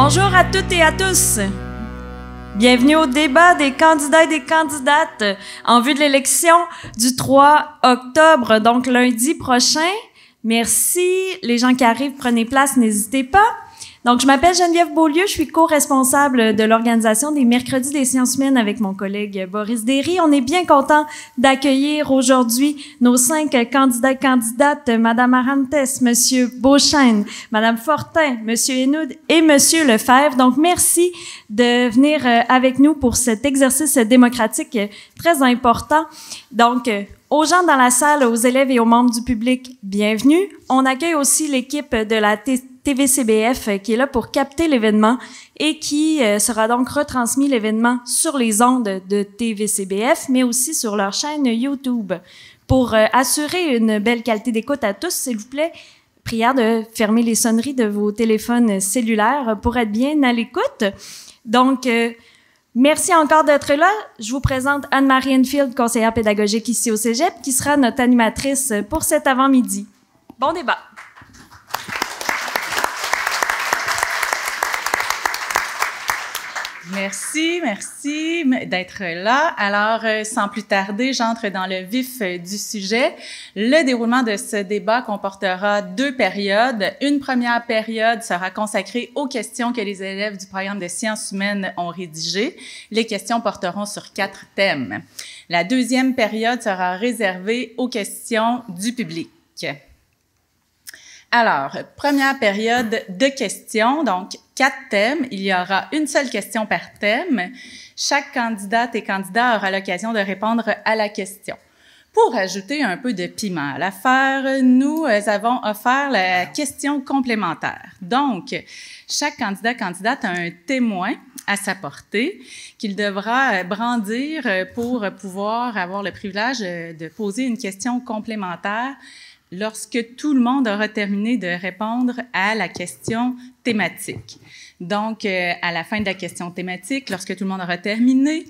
Bonjour à toutes et à tous. Bienvenue au débat des candidats et des candidates en vue de l'élection du 3 octobre, donc lundi prochain. Merci. Les gens qui arrivent, prenez place, n'hésitez pas. Donc, je m'appelle Geneviève Beaulieu, je suis co-responsable de l'organisation des Mercredis des sciences humaines avec mon collègue Boris Derry. On est bien content d'accueillir aujourd'hui nos 5 candidats et candidates, Madame Arantes, Monsieur Beauchesne, Madame Fortin, Monsieur Hénoud et Monsieur Lefebvre. Donc, merci de venir avec nous pour cet exercice démocratique très important. Donc, aux gens dans la salle, aux élèves et aux membres du public, bienvenue. On accueille aussi l'équipe de la TVCBF qui est là pour capter l'événement et qui sera donc retransmis l'événement sur les ondes de TVCBF, mais aussi sur leur chaîne YouTube. Pour assurer une belle qualité d'écoute à tous, s'il vous plaît, prière de fermer les sonneries de vos téléphones cellulaires pour être bien à l'écoute. Donc, merci encore d'être là. Je vous présente Anne-Marie Enfield, conseillère pédagogique ici au Cégep, qui sera notre animatrice pour cet avant-midi. Bon débat. Merci d'être là. Alors, sans plus tarder, j'entre dans le vif du sujet. Le déroulement de ce débat comportera 2 périodes. Une première période sera consacrée aux questions que les élèves du programme de sciences humaines ont rédigées. Les questions porteront sur 4 thèmes. La deuxième période sera réservée aux questions du public. Alors, première période de questions, donc 4 thèmes. Il y aura une seule question par thème. Chaque candidate et candidat aura l'occasion de répondre à la question. Pour ajouter un peu de piment à l'affaire, nous avons offert la question complémentaire. Donc, chaque candidate a un témoin à sa portée qu'il devra brandir pour pouvoir avoir le privilège de poser une question complémentaire lorsque tout le monde aura terminé de répondre à la question thématique. Donc, à la fin de la question thématique, lorsque tout le monde aura terminé,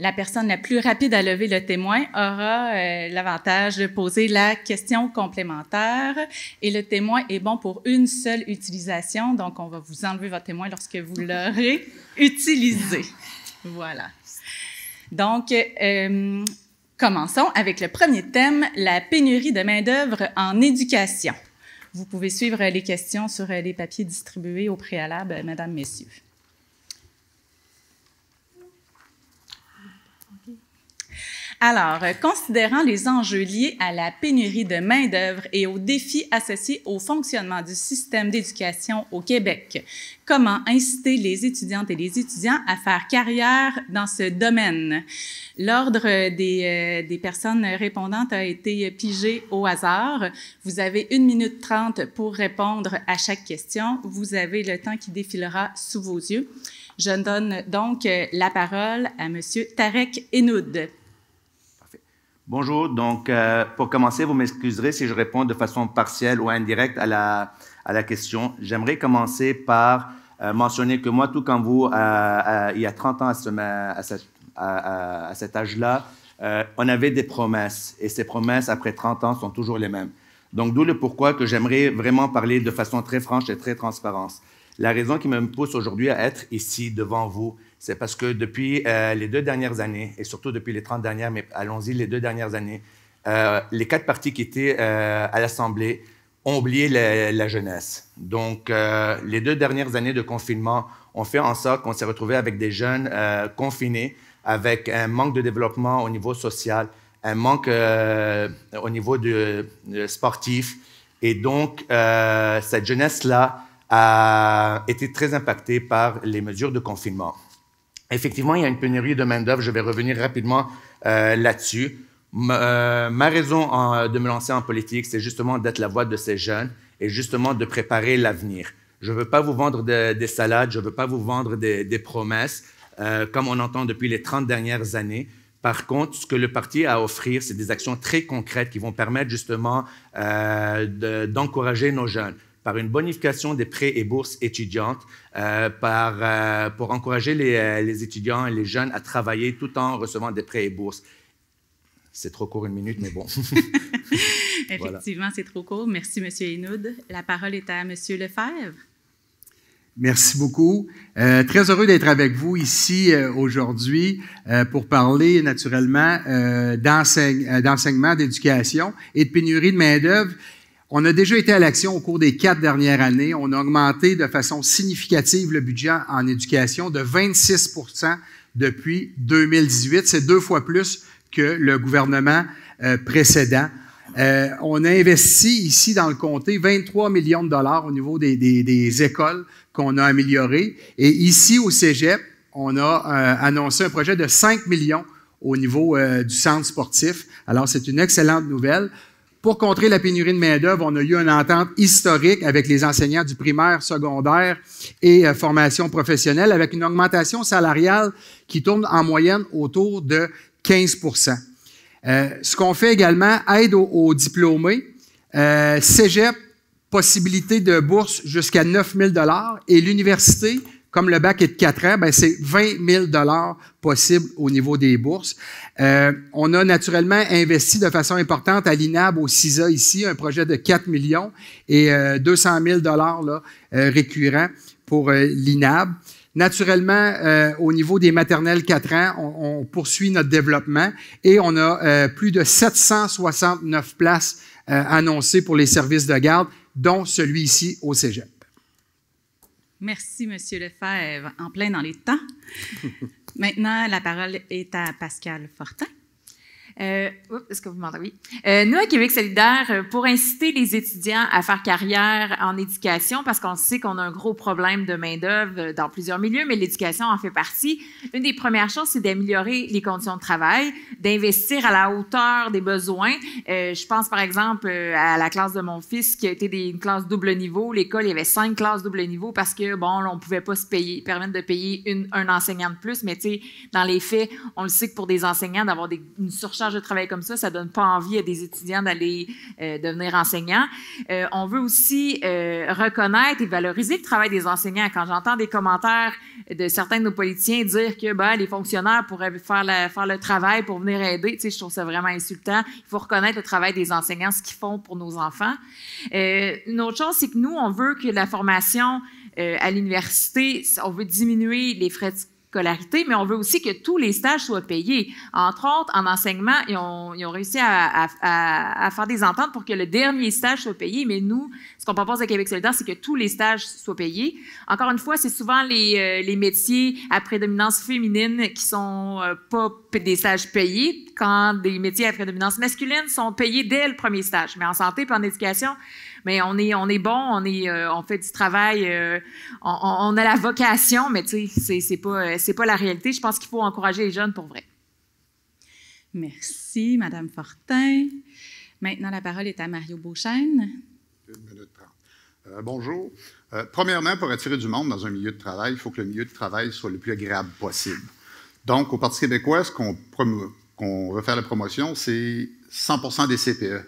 la personne la plus rapide à lever le témoin aura l'avantage de poser la question complémentaire. Et le témoin est bon pour une seule utilisation. Donc, on va vous enlever votre témoin lorsque vous l'aurez utilisé. Voilà. Donc, commençons avec le premier thème, la pénurie de main-d'œuvre en éducation. Vous pouvez suivre les questions sur les papiers distribués au préalable, mesdames, messieurs. Alors, considérant les enjeux liés à la pénurie de main-d'œuvre et aux défis associés au fonctionnement du système d'éducation au Québec, comment inciter les étudiantes et les étudiants à faire carrière dans ce domaine? L'ordre des personnes répondantes a été pigé au hasard. Vous avez 1 minute 30 pour répondre à chaque question. Vous avez le temps qui défilera sous vos yeux. Je donne donc la parole à M. Tarek Hénoud. Bonjour. Donc, pour commencer, vous m'excuserez si je réponds de façon partielle ou indirecte à la question. J'aimerais commencer par mentionner que moi, tout comme vous, il y a 30 ans à cet âge-là, on avait des promesses. Et ces promesses, après 30 ans, sont toujours les mêmes. Donc, d'où le pourquoi que j'aimerais vraiment parler de façon très franche et très transparente. La raison qui me pousse aujourd'hui à être ici devant vous, c'est parce que depuis les 2 dernières années, et surtout depuis les 30 dernières, mais allons-y, les 2 dernières années, les 4 partis qui étaient à l'Assemblée ont oublié la jeunesse. Donc, les 2 dernières années de confinement ont fait en sorte qu'on s'est retrouvé avec des jeunes confinés, avec un manque de développement au niveau social, un manque au niveau sportif. Et donc, cette jeunesse-là a été très impactée par les mesures de confinement. Effectivement, il y a une pénurie de main-d'œuvre. Je vais revenir rapidement là-dessus. Ma raison de me lancer en politique, c'est justement d'être la voix de ces jeunes et justement de préparer l'avenir. Je ne veux pas vous vendre des salades, je ne veux pas vous vendre des promesses, comme on entend depuis les 30 dernières années. Par contre, ce que le parti a à offrir, c'est des actions très concrètes qui vont permettre justement d'encourager nos jeunes par une bonification des prêts et bourses étudiantes, pour encourager les étudiants et les jeunes à travailler tout en recevant des prêts et bourses. C'est trop court, 1 minute, mais bon. Effectivement, voilà. C'est trop court. Merci, M. Hénoud. La parole est à M. Lefebvre. Merci beaucoup. Très heureux d'être avec vous ici aujourd'hui pour parler naturellement d'enseignement, d'éducation et de pénurie de main-d'œuvre. On a déjà été à l'action au cours des 4 dernières années. On a augmenté de façon significative le budget en éducation de 26 % depuis 2018. C'est 2 fois plus que le gouvernement précédent. On a investi ici dans le comté 23 millions de dollars au niveau des écoles qu'on a améliorées. Et ici au Cégep, on a annoncé un projet de 5 millions au niveau du centre sportif. Alors, c'est une excellente nouvelle. Pour contrer la pénurie de main-d'œuvre, on a eu une entente historique avec les enseignants du primaire, secondaire et formation professionnelle avec une augmentation salariale qui tourne en moyenne autour de 15 %. Ce qu'on fait également, aide aux diplômés, Cégep, possibilité de bourse jusqu'à 9 000 $ et l'université, comme le bac est de 4 ans, ben c'est 20 000 $ possible au niveau des bourses. On a naturellement investi de façon importante à l'INAB, au CISA ici, un projet de 4 millions et 200 000 $ là, récurrents pour l'INAB. Naturellement, au niveau des maternelles 4 ans, on poursuit notre développement et on a plus de 769 places annoncées pour les services de garde, dont celui ici au Cégep. Merci, M. Lefebvre, en plein dans les temps. Maintenant, la parole est à Pascal Fortin. Est-ce que vous m'entendez? Oui. Nous, à Québec solidaire, pour inciter les étudiants à faire carrière en éducation, parce qu'on sait qu'on a un gros problème de main-d'œuvre dans plusieurs milieux, mais l'éducation en fait partie, une des premières choses, c'est d'améliorer les conditions de travail, d'investir à la hauteur des besoins. Je pense, par exemple, à la classe de mon fils, qui a été une classe double niveau. L'école, il y avait 5 classes double niveau parce que, bon, on ne pouvait pas se permettre de payer un enseignant de plus, mais tu sais, dans les faits, on le sait que pour des enseignants, d'avoir une surcharge de travail comme ça donne pas envie à des étudiants d'aller devenir enseignants. On veut aussi reconnaître et valoriser le travail des enseignants. Quand j'entends des commentaires de certains de nos politiciens dire que les fonctionnaires pourraient faire le travail pour venir aider, tu sais, je trouve ça vraiment insultant. Il faut reconnaître le travail des enseignants, ce qu'ils font pour nos enfants. Une autre chose, c'est que nous, on veut que la formation à l'université, on veut diminuer les frais de scolarité, mais on veut aussi que tous les stages soient payés. Entre autres, en enseignement, ils ont réussi à faire des ententes pour que le dernier stage soit payé, mais nous, ce qu'on propose à Québec solidaire, c'est que tous les stages soient payés. Encore une fois, c'est souvent les métiers à prédominance féminine qui sont pas des stages payés, quand des métiers à prédominance masculine sont payés dès le premier stage. Mais en santé et en éducation, mais on est bon, on fait du travail, on a la vocation, mais tu sais, c'est pas la réalité. Je pense qu'il faut encourager les jeunes pour vrai. Merci, Madame Fortin. Maintenant, la parole est à Mario Beauchesne. 1 minute 30. Bonjour. Premièrement, pour attirer du monde dans un milieu de travail, il faut que le milieu de travail soit le plus agréable possible. Donc, au Parti québécois, ce qu'on veut faire la promotion, c'est 100% des CPE.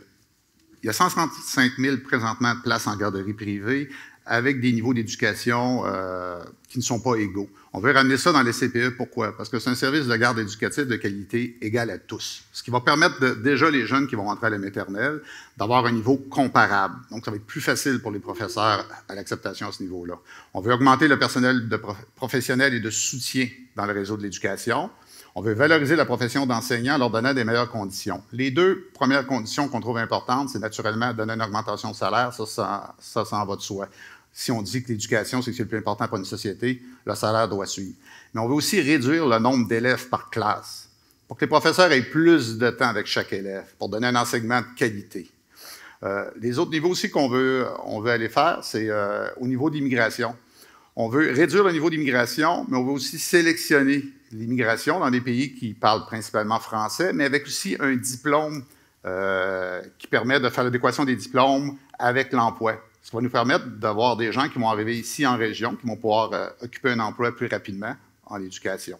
Il y a 135 000 présentement de places en garderie privée avec des niveaux d'éducation qui ne sont pas égaux. On veut ramener ça dans les CPE. Pourquoi? Parce que c'est un service de garde éducatif de qualité égale à tous. Ce qui va permettre déjà les jeunes qui vont rentrer à la maternelle d'avoir un niveau comparable. Donc, ça va être plus facile pour les professeurs à l'acceptation à ce niveau-là. On veut augmenter le personnel professionnel et de soutien dans le réseau de l'éducation. On veut valoriser la profession d'enseignant en leur donnant des meilleures conditions. Les 2 premières conditions qu'on trouve importantes, c'est naturellement donner une augmentation de salaire. Ça en va de soi. Si on dit que l'éducation, c'est ce qui est le plus important pour une société, le salaire doit suivre. Mais on veut aussi réduire le nombre d'élèves par classe pour que les professeurs aient plus de temps avec chaque élève, pour donner un enseignement de qualité. Les autres niveaux aussi on veut aller faire, c'est au niveau de l'immigration. On veut réduire le niveau d'immigration, mais on veut aussi sélectionner l'immigration dans des pays qui parlent principalement français, mais avec aussi un diplôme qui permet de faire l'adéquation des diplômes avec l'emploi. Ça va nous permettre d'avoir des gens qui vont arriver ici en région, qui vont pouvoir occuper un emploi plus rapidement en éducation.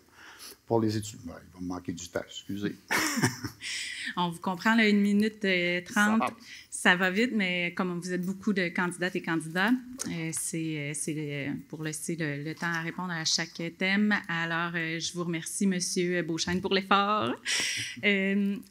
Pour les études, il va me manquer du temps, excusez. On vous comprend, là, 1 minute 30. Ça va vite, mais comme vous êtes beaucoup de candidates et candidats, c'est pour laisser le temps à répondre à chaque thème. Alors, je vous remercie, M. Beauchesne, pour l'effort.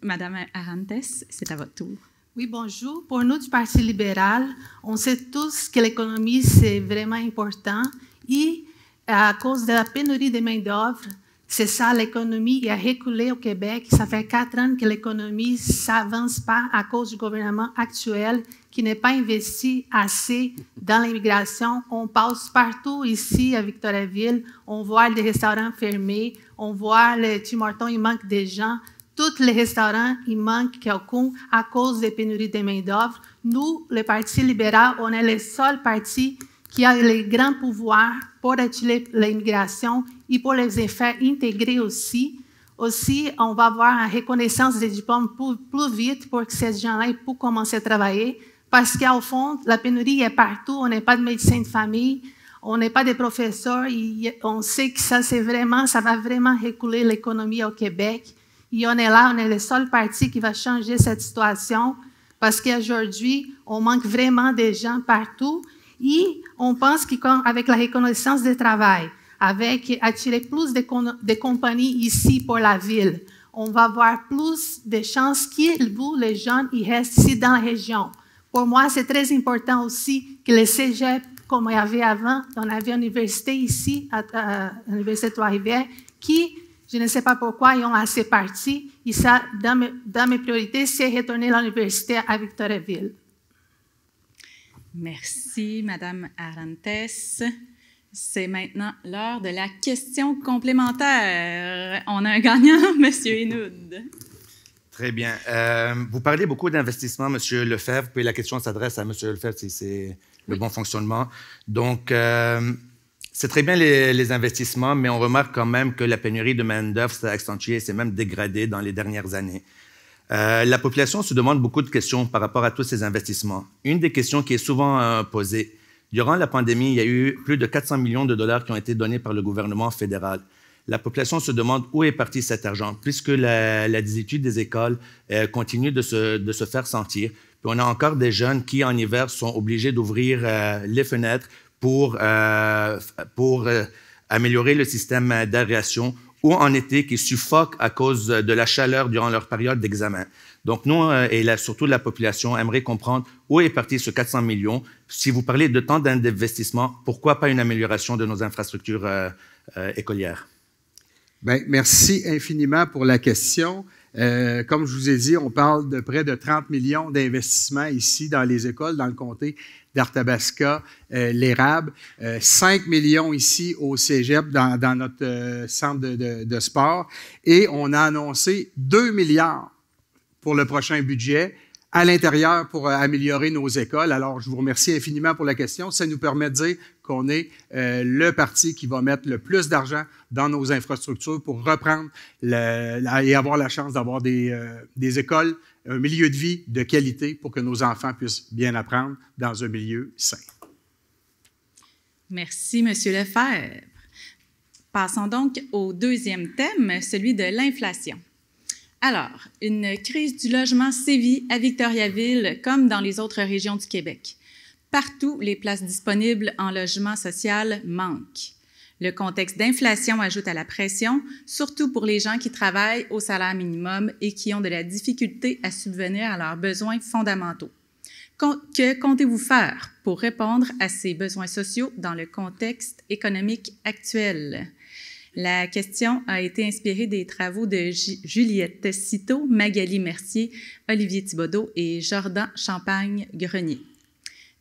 Madame Arantes, c'est à votre tour. Oui, bonjour. Pour nous du Parti libéral, on sait tous que l'économie, c'est vraiment important. Et à cause de la pénurie de main-d'œuvre, c'est ça, l'économie a reculé au Québec. Ça fait 4 ans que l'économie ne s'avance pas à cause du gouvernement actuel qui n'est pas investi assez dans l'immigration. On passe partout ici à Victoriaville, on voit des restaurants fermés, on voit le Tim Hortons, il manque des gens. Tous les restaurants, il manque quelqu'un à cause des pénuries de main-d'œuvre. Nous, le Parti libéral, on est le seul parti qui a les grands pouvoirs pour attirer l'immigration et pour les faire intégrer aussi. Aussi, on va avoir une reconnaissance des diplômes plus vite pour que ces gens-là puissent commencer à travailler. Parce qu'au fond, la pénurie est partout. On n'est pas de médecins de famille, on n'est pas des professeurs. On sait que ça va vraiment reculer l'économie au Québec. Et on est là, on est le seul parti qui va changer cette situation. Parce qu'aujourd'hui, on manque vraiment de gens partout. Et on pense qu'avec la reconnaissance du travail, avec attirer plus de compagnies ici pour la ville, on va avoir plus de chances que vous, les jeunes, ils restent ici dans la région. Pour moi, c'est très important aussi que les cégeps, comme il y avait avant, on avait une université ici, à l'Université de Trois-Rivières, qui, je ne sais pas pourquoi, ils ont assez parti. Et ça, dans mes priorités, c'est retourner à l'université à Victoriaville. Merci, Madame Arantes. C'est maintenant l'heure de la question complémentaire. On a un gagnant, Monsieur Hinoud. Très bien. Vous parlez beaucoup d'investissement, Monsieur Lefebvre, puis la question s'adresse à Monsieur Lefebvre si c'est le bon fonctionnement. Donc, c'est très bien les investissements, mais on remarque quand même que la pénurie de main-d'œuvre s'est accentuée et s'est même dégradée dans les dernières années. La population se demande beaucoup de questions par rapport à tous ces investissements. Une des questions qui est souvent posée, durant la pandémie, il y a eu plus de 400 millions de dollars qui ont été donnés par le gouvernement fédéral. La population se demande où est parti cet argent, puisque la désuétude des écoles continue de se faire sentir. Puis on a encore des jeunes qui, en hiver, sont obligés d'ouvrir les fenêtres pour améliorer le système d'aération, ou en été qui suffoquent à cause de la chaleur durant leur période d'examen. Donc nous, et surtout la population, aimerait comprendre où est parti ce 400 millions. Si vous parlez de tant d'investissement, pourquoi pas une amélioration de nos infrastructures écolières? Bien, merci infiniment pour la question. Comme je vous ai dit, on parle de près de 30 millions d'investissements ici dans les écoles, dans le comté d'Arthabasca, l'Érable. 5 millions ici au cégep, dans notre centre de sport. Et on a annoncé 2 milliards pour le prochain budget à l'intérieur pour améliorer nos écoles. Alors, je vous remercie infiniment pour la question. Ça nous permet de dire qu'on est le parti qui va mettre le plus d'argent dans nos infrastructures pour reprendre et avoir la chance d'avoir des écoles, un milieu de vie de qualité pour que nos enfants puissent bien apprendre dans un milieu sain. Merci, M. Lefebvre. Passons donc au deuxième thème, celui de l'inflation. Alors, une crise du logement sévit à Victoriaville comme dans les autres régions du Québec. Partout, les places disponibles en logement social manquent. Le contexte d'inflation ajoute à la pression, surtout pour les gens qui travaillent au salaire minimum et qui ont de la difficulté à subvenir à leurs besoins fondamentaux. Que comptez-vous faire pour répondre à ces besoins sociaux dans le contexte économique actuel? La question a été inspirée des travaux de Juliette Citeau, Magali Mercier, Olivier Thibodeau et Jordan Champagne-Grenier.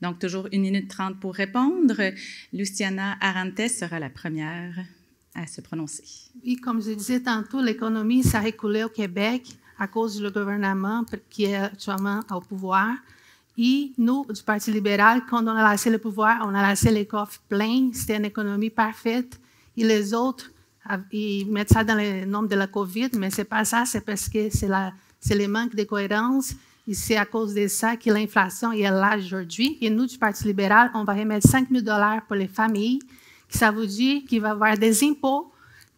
Donc, toujours 1 minute 30 pour répondre. Luciana Arantes sera la première à se prononcer. Oui, comme je disais tantôt, l'économie s'est reculée au Québec à cause du gouvernement qui est actuellement au pouvoir. Et nous, du Parti libéral, quand on a laissé le pouvoir, on a laissé les coffres pleins. C'était une économie parfaite. Et les autres, ils mettent ça dans le nom de la COVID, mais ce n'est pas ça, c'est parce que c'est le manque de cohérence. Et c'est à cause de ça que l'inflation est là aujourd'hui. Et nous, du Parti libéral, on va remettre 5 000 $ pour les familles. Ça veut dire qu'il va y avoir des impôts.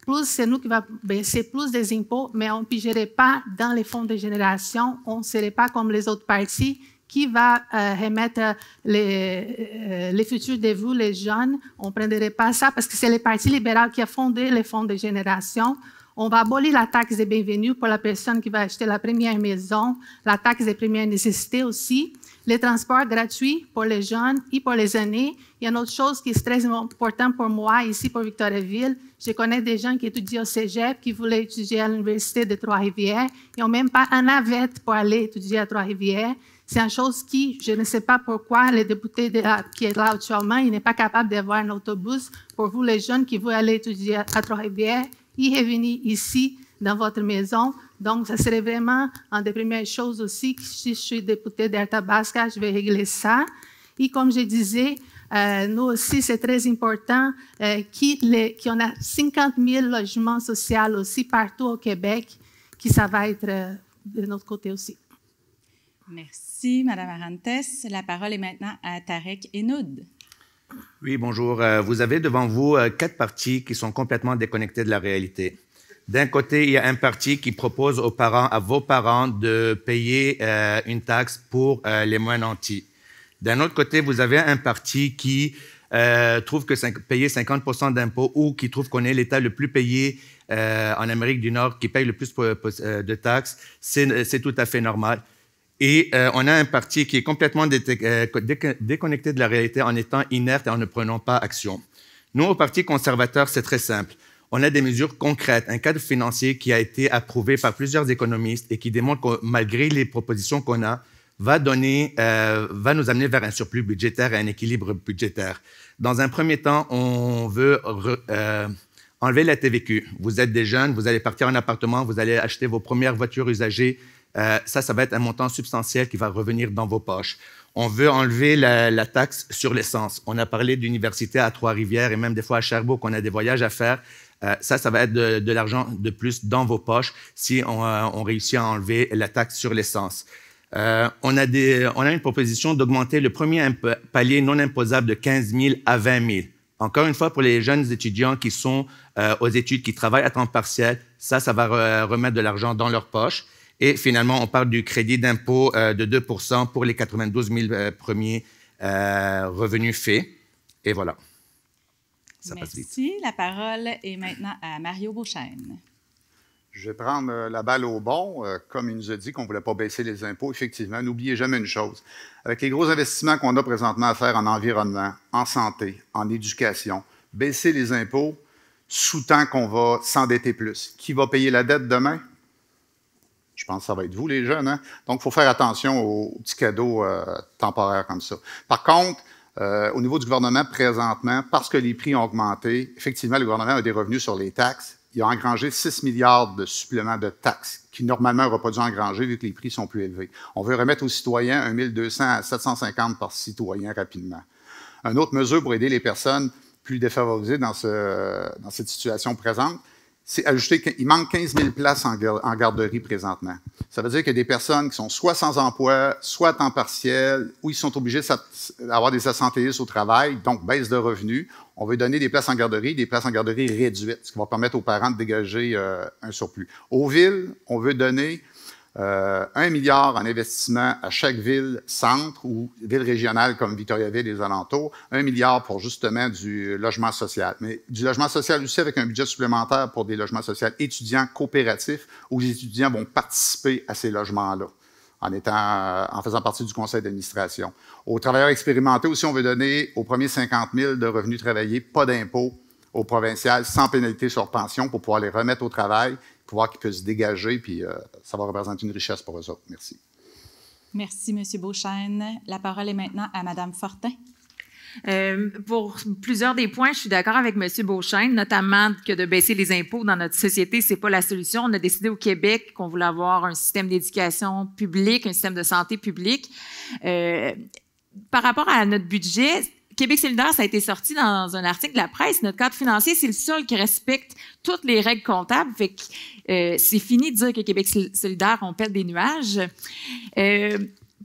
Plus, c'est nous qui va baisser plus des impôts, mais on ne pigerait pas dans les fonds de génération. On ne serait pas comme les autres partis qui va remettre les futurs de vous, les jeunes. On ne prendrait pas ça parce que c'est le Parti libéral qui a fondé les fonds de génération. On va abolir la taxe de bienvenue pour la personne qui va acheter la première maison, la taxe des premières nécessités aussi. Les transports gratuits pour les jeunes et pour les aînés. Il y a une autre chose qui est très importante pour moi ici pour Victoriaville. Je connais des gens qui étudient au cégep, qui voulaient étudier à l'Université de Trois-Rivières. Ils n'ont même pas un navette pour aller étudier à Trois-Rivières. C'est une chose qui, je ne sais pas pourquoi, le député qui est là actuellement, il n'est pas capable d'avoir un autobus pour vous, les jeunes qui veulent aller étudier à Trois-Rivières. Il est venu ici, dans votre maison. Donc, ça serait vraiment une des premières choses aussi. Si je suis députée d'Arthabasca, je vais régler ça. Et comme je disais, nous aussi, c'est très important qu'on a 50 000 logements sociaux aussi partout au Québec, qui ça va être de notre côté aussi. Merci, Mme Arantes. La parole est maintenant à Tarek Enoud. Oui, bonjour. Vous avez devant vous 4 partis qui sont complètement déconnectés de la réalité. D'un côté, il y a un parti qui propose aux parents, à vos parents, de payer une taxe pour les moins nantis. D'un autre côté, vous avez un parti qui trouve que payer 50% d'impôts ou qui trouve qu'on est l'État le plus payé en Amérique du Nord, qui paye le plus de taxes, c'est tout à fait normal. Et on a un parti qui est complètement déconnecté de la réalité en étant inerte et en ne prenant pas action. Nous, au Parti conservateur, c'est très simple. On a des mesures concrètes, un cadre financier qui a été approuvé par plusieurs économistes et qui démontre que malgré les propositions qu'on a, va nous amener vers un surplus budgétaire et un équilibre budgétaire. Dans un premier temps, on veut enlever la TVQ. Vous êtes des jeunes, vous allez partir en appartement, vous allez acheter vos premières voitures usagées. Ça va être un montant substantiel qui va revenir dans vos poches. On veut enlever la taxe sur l'essence. On a parlé d'université à Trois-Rivières et même des fois à Sherbrooke, on a des voyages à faire. Ça va être de l'argent de plus dans vos poches si on réussit à enlever la taxe sur l'essence. On a une proposition d'augmenter le premier palier non imposable de 15 000 à 20 000. Encore une fois, pour les jeunes étudiants qui sont aux études, qui travaillent à temps partiel, ça va remettre de l'argent dans leur poche. Et finalement, on parle du crédit d'impôt de 2 % pour les 92 000 premiers revenus faits. Et voilà. Ça passe vite. Merci. La parole est maintenant à Mario Beauchesne. Je vais prendre la balle au bon. Comme il nous a dit qu'on ne voulait pas baisser les impôts, effectivement, n'oubliez jamais une chose. Avec les gros investissements qu'on a présentement à faire en environnement, en santé, en éducation, baisser les impôts sous-tend qu'on va s'endetter plus. Qui va payer la dette demain? Je pense que ça va être vous, les jeunes. Hein? Donc, il faut faire attention aux petits cadeaux temporaires comme ça. Par contre, au niveau du gouvernement, présentement, parce que les prix ont augmenté, effectivement, le gouvernement a des revenus sur les taxes. Il a engrangé 6 milliards de suppléments de taxes qui, normalement, n'auraient pas dû engranger vu que les prix sont plus élevés. On veut remettre aux citoyens 1 200 à 750 par citoyen rapidement. Une autre mesure pour aider les personnes plus défavorisées dans cette situation présente, c'est ajouter qu'il manque 15 000 places en garderie présentement. Ça veut dire qu'il y a des personnes qui sont soit sans emploi, soit à temps partiel, ou ils sont obligés d'avoir des absentéismes au travail, donc baisse de revenus. On veut donner des places en garderie réduites, ce qui va permettre aux parents de dégager un surplus. Aux villes, on veut donner 1 milliard en investissement à chaque ville-centre ou ville régionale comme Victoriaville et les alentours, 1 milliard pour justement du logement social. Mais du logement social aussi avec un budget supplémentaire pour des logements sociaux étudiants coopératifs où les étudiants vont participer à ces logements-là en faisant partie du conseil d'administration. Aux travailleurs expérimentés aussi, on veut donner aux premiers 50 000 de revenus travaillés, pas d'impôts aux provinciales, sans pénalité sur pension pour pouvoir les remettre au travail, pouvoir qu'ils puissent se dégager, puis ça va représenter une richesse pour eux autres. Merci. Merci, M. Beauchesne. La parole est maintenant à Mme Fortin. Pour plusieurs des points, je suis d'accord avec M. Beauchesne, notamment que de baisser les impôts dans notre société, c'est pas la solution. On a décidé au Québec qu'on voulait avoir un système d'éducation publique, un système de santé publique. Par rapport à notre budget, Québec solidaire, ça a été sorti dans un article de la presse. Notre cadre financier, c'est le seul qui respecte toutes les règles comptables. Fait que c'est fini de dire que Québec solidaire, on pète des nuages.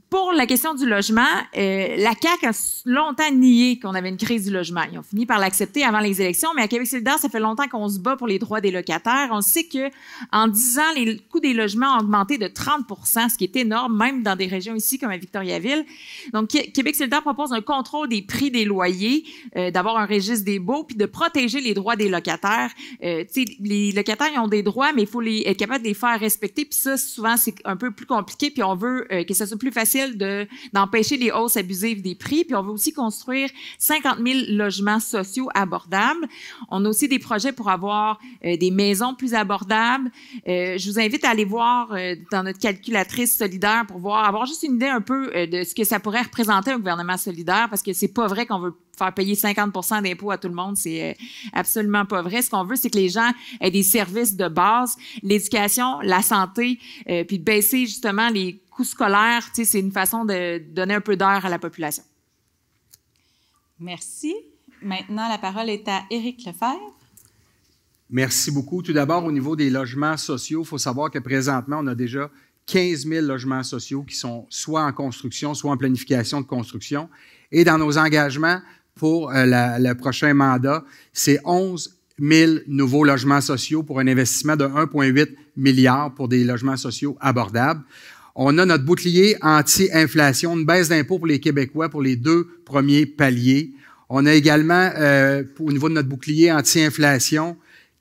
Pour la question du logement, la CAQ a longtemps nié qu'on avait une crise du logement. Ils ont fini par l'accepter avant les élections, mais à Québec solidaire, ça fait longtemps qu'on se bat pour les droits des locataires. On sait qu'en 10 ans, les coûts des logements ont augmenté de 30 %, ce qui est énorme, même dans des régions ici comme à Victoriaville. Donc, Québec solidaire propose un contrôle des prix des loyers, d'avoir un registre des baux, puis de protéger les droits des locataires. Les locataires, ils ont des droits, mais il faut être capable de les faire respecter. Puis ça, souvent, c'est un peu plus compliqué, puis on veut que ça soit plus facile potentiel d'empêcher les hausses abusives des prix. Puis on veut aussi construire 50 000 logements sociaux abordables. On a aussi des projets pour avoir des maisons plus abordables. Je vous invite à aller voir dans notre calculatrice solidaire pour avoir juste une idée un peu de ce que ça pourrait représenter un gouvernement solidaire, parce que c'est pas vrai qu'on veut faire payer 50 % d'impôts à tout le monde, c'est absolument pas vrai. Ce qu'on veut, c'est que les gens aient des services de base, l'éducation, la santé, puis de baisser justement les coûts scolaires. Tu sais, c'est une façon de donner un peu d'air à la population. Merci. Maintenant, la parole est à Éric Lefebvre. Merci beaucoup. Tout d'abord, au niveau des logements sociaux, il faut savoir que présentement, on a déjà 15 000 logements sociaux qui sont soit en construction, soit en planification de construction. Et dans nos engagements pour le prochain mandat, c'est 11 000 nouveaux logements sociaux pour un investissement de 1,8 milliard pour des logements sociaux abordables. On a notre bouclier anti-inflation, une baisse d'impôts pour les Québécois pour les 2 premiers paliers. On a également, au niveau de notre bouclier anti-inflation,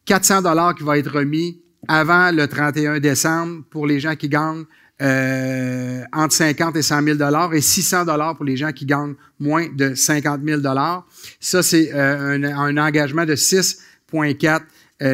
400 $ qui va être remis avant le 31 décembre pour les gens qui gagnent entre 50 et 100 000 et 600 $ pour les gens qui gagnent moins de 50 000 $. Ça, c'est un engagement de 6,4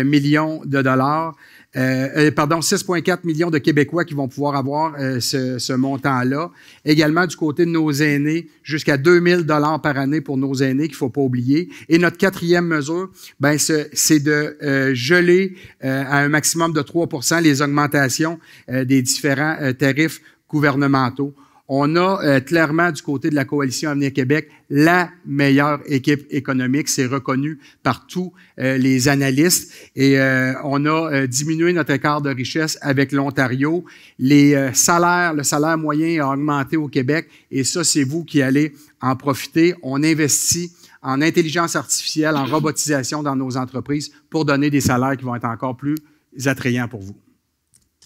millions de dollars. 6,4 millions de Québécois qui vont pouvoir avoir ce montant-là. Également, du côté de nos aînés, jusqu'à 2 000 $ par année pour nos aînés, qu'il ne faut pas oublier. Et notre 4e mesure, ben, c'est de geler à un maximum de 3 % les augmentations des différents tarifs gouvernementaux. On a clairement, du côté de la Coalition Avenir Québec, la meilleure équipe économique. C'est reconnu par tous les analystes. Et on a diminué notre écart de richesse avec l'Ontario. Le salaire moyen a augmenté au Québec. Et ça, c'est vous qui allez en profiter. On investit en intelligence artificielle, en robotisation dans nos entreprises pour donner des salaires qui vont être encore plus attrayants pour vous.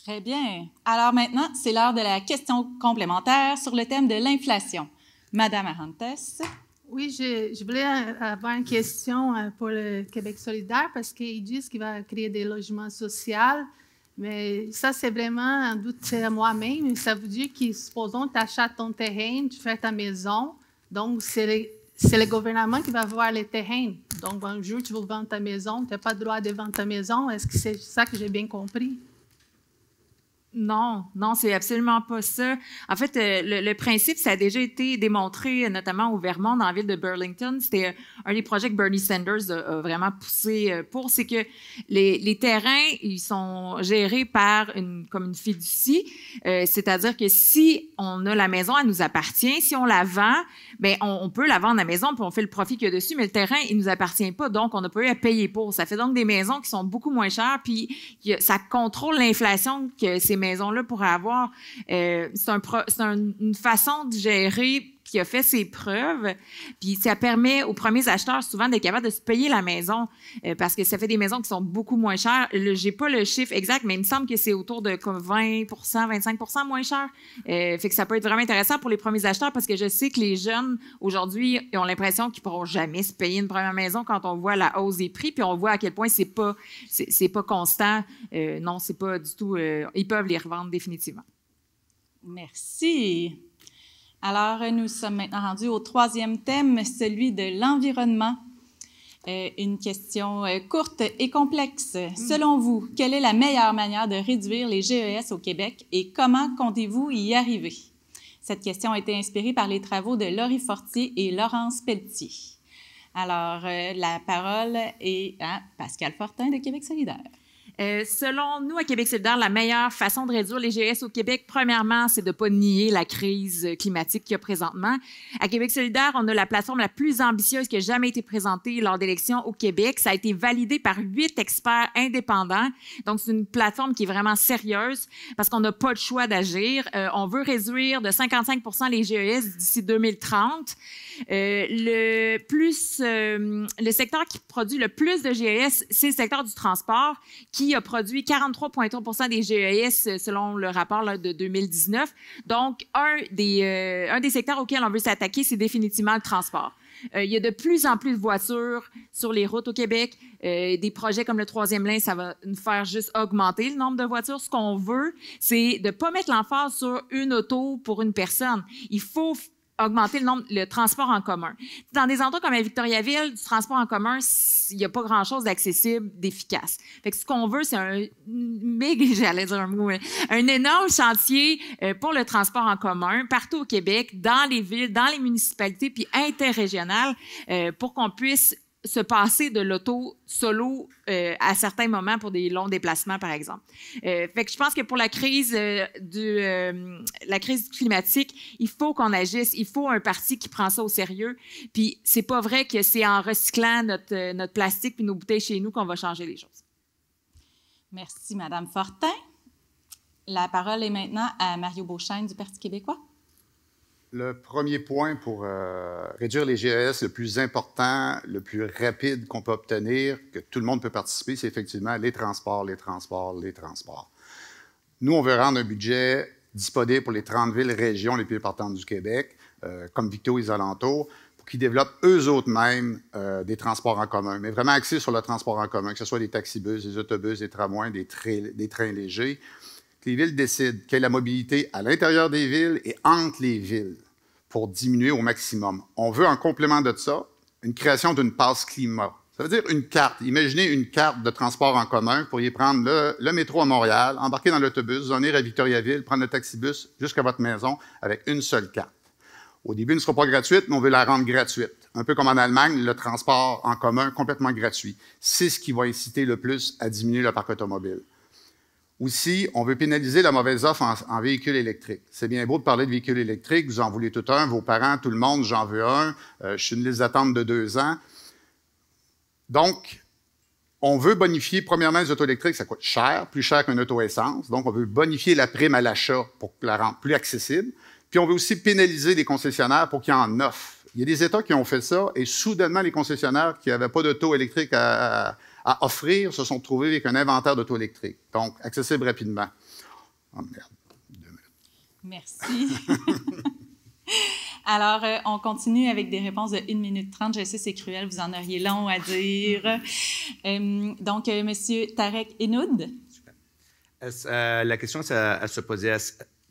Très bien. Alors maintenant, c'est l'heure de la question complémentaire sur le thème de l'inflation. Madame Arantes. Oui, je voulais avoir une question pour le Québec solidaire parce qu'ils disent qu'il va créer des logements sociaux, mais ça, c'est vraiment un doute à moi-même. Ça veut dire que, supposons, tu achètes ton terrain, tu fais ta maison, donc c'est le gouvernement qui va voir les terrains. Donc, un jour, tu veux vendre ta maison, tu n'as pas le droit de vendre ta maison. Est-ce que c'est ça que j'ai bien compris? Non, c'est absolument pas ça. En fait, le principe, ça a déjà été démontré, notamment au Vermont, dans la ville de Burlington. C'était un des projets que Bernie Sanders a vraiment poussé pour, c'est que les terrains, ils sont gérés par comme une fiducie, c'est-à-dire que si on a la maison, elle nous appartient. Si on la vend, bien, on peut la vendre à la maison, puis on fait le profit qu'il y a dessus, mais le terrain, il nous appartient pas, donc on n'a pas eu à payer pour. Ça fait donc des maisons qui sont beaucoup moins chères, puis ça contrôle l'inflation que ces maisons-là pourraient avoir. C'est une façon de gérer qui a fait ses preuves, puis ça permet aux premiers acheteurs souvent d'être capables de se payer la maison parce que ça fait des maisons qui sont beaucoup moins chères. J'ai pas le chiffre exact, mais il me semble que c'est autour de comme 20 25 % moins cher. Fait que ça peut être vraiment intéressant pour les premiers acheteurs parce que je sais que les jeunes, aujourd'hui, ils ont l'impression qu'ils pourront jamais se payer une première maison quand on voit la hausse des prix, puis on voit à quel point c'est pas constant. Non, c'est pas du tout... ils peuvent les revendre définitivement. Merci. Alors, nous sommes maintenant rendus au 3e thème, celui de l'environnement. Une question courte et complexe. Selon vous, quelle est la meilleure manière de réduire les GES au Québec et comment comptez-vous y arriver? Cette question a été inspirée par les travaux de Laurie Fortier et Laurence Pelletier. Alors, la parole est à Pascal Fortin de Québec solidaire. Selon nous, à Québec solidaire, la meilleure façon de réduire les GES au Québec, premièrement, c'est de ne pas nier la crise climatique qu'il y a présentement. À Québec solidaire, on a la plateforme la plus ambitieuse qui a jamais été présentée lors d'élections au Québec. Ça a été validé par 8 experts indépendants. Donc, c'est une plateforme qui est vraiment sérieuse parce qu'on n'a pas le choix d'agir. On veut réduire de 55 % les GES d'ici 2030. Le secteur qui produit le plus de GES, c'est le secteur du transport, qui a produit 43,3 % des GES selon le rapport là, de 2019. Donc, un des secteurs auxquels on veut s'attaquer, c'est définitivement le transport. Il y a de plus en plus de voitures sur les routes au Québec. Des projets comme le 3e lien, ça va nous faire juste augmenter le nombre de voitures. Ce qu'on veut, c'est de ne pas mettre l'emphase sur une auto pour une personne. Il faut augmenter le transport en commun. Dans des endroits comme à Victoriaville, du transport en commun, il n'y a pas grand-chose d'accessible, d'efficace. Fait que ce qu'on veut, c'est un énorme chantier pour le transport en commun partout au Québec, dans les villes, dans les municipalités, puis interrégionales, pour qu'on puisse se passer de l'auto solo à certains moments pour des longs déplacements, par exemple. Fait que je pense que pour la crise climatique, il faut qu'on agisse. Il faut un parti qui prend ça au sérieux. Puis c'est pas vrai que c'est en recyclant notre plastique puis nos bouteilles chez nous qu'on va changer les choses. Merci, Madame Fortin. La parole est maintenant à Mario Beauchesne du Parti québécois. Le premier point pour réduire les GES, le plus important, le plus rapide qu'on peut obtenir, que tout le monde peut participer, c'est effectivement les transports, les transports, les transports. Nous, on veut rendre un budget disponible pour les 30 villes, régions les plus importantes du Québec, comme Victo et les alentours, pour qu'ils développent eux autres mêmes des transports en commun, mais vraiment axés sur le transport en commun, que ce soit des taxibus, des autobus, des tramways, des trains légers. Que les villes décident qu'il y ait la mobilité à l'intérieur des villes et entre les villes pour diminuer au maximum. On veut, en complément de ça, une création d'une passe climat. Ça veut dire une carte. Imaginez une carte de transport en commun. Vous pourriez prendre le métro à Montréal, embarquer dans l'autobus, vous en ir à Victoriaville, prendre le taxibus jusqu'à votre maison avec une seule carte. Au début, elle ne sera pas gratuite, mais on veut la rendre gratuite. Un peu comme en Allemagne, le transport en commun complètement gratuit. C'est ce qui va inciter le plus à diminuer le parc automobile. Aussi, on veut pénaliser la mauvaise offre en véhicules électriques. C'est bien beau de parler de véhicules électriques, vous en voulez tout un, vos parents, tout le monde, j'en veux un, je suis une liste d'attente de 2 ans. Donc, on veut bonifier, premièrement, les autos électriques, ça coûte cher, plus cher qu'une auto essence. Donc, on veut bonifier la prime à l'achat pour la rendre plus accessible. Puis, on veut aussi pénaliser les concessionnaires pour qu'ils en offrent. Il y a des États qui ont fait ça et soudainement, les concessionnaires qui n'avaient pas d'auto électrique à offrir se sont trouvés avec un inventaire d'auto électrique. Donc, accessible rapidement. Oh merde, 2 minutes. Merci. Alors, on continue avec des réponses de 1 minute 30. Je sais, c'est cruel, vous en auriez long à dire. Donc, M. Tarek Enoud. Super. La question, c'est à se poser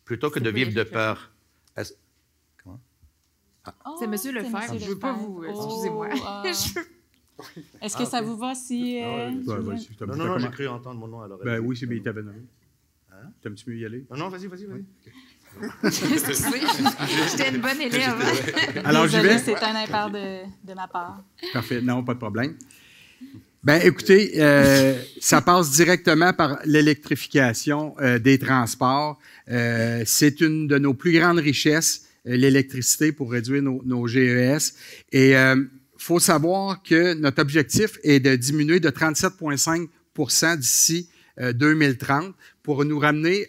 plutôt que de vivre de peur. Comment? Oh, c'est M. Lefebvre. Je ne veux pas vous... Excusez-moi. Est-ce que ça vous va si... Non, j'ai cru entendre mon nom à l'oreille. Ben oui, c'est bien, il t'avait nommé. T'aimes tu mieux y aller? Non, vas-y. Excusez, j'étais une bonne élève. Alors, j'y vais? C'est un impair de ma part. Parfait, non, pas de problème. Bien, écoutez, ça passe directement par l'électrification des transports. C'est une de nos plus grandes richesses, l'électricité, pour réduire nos GES. Et il faut savoir que notre objectif est de diminuer de 37,5 d'ici 2030 pour nous ramener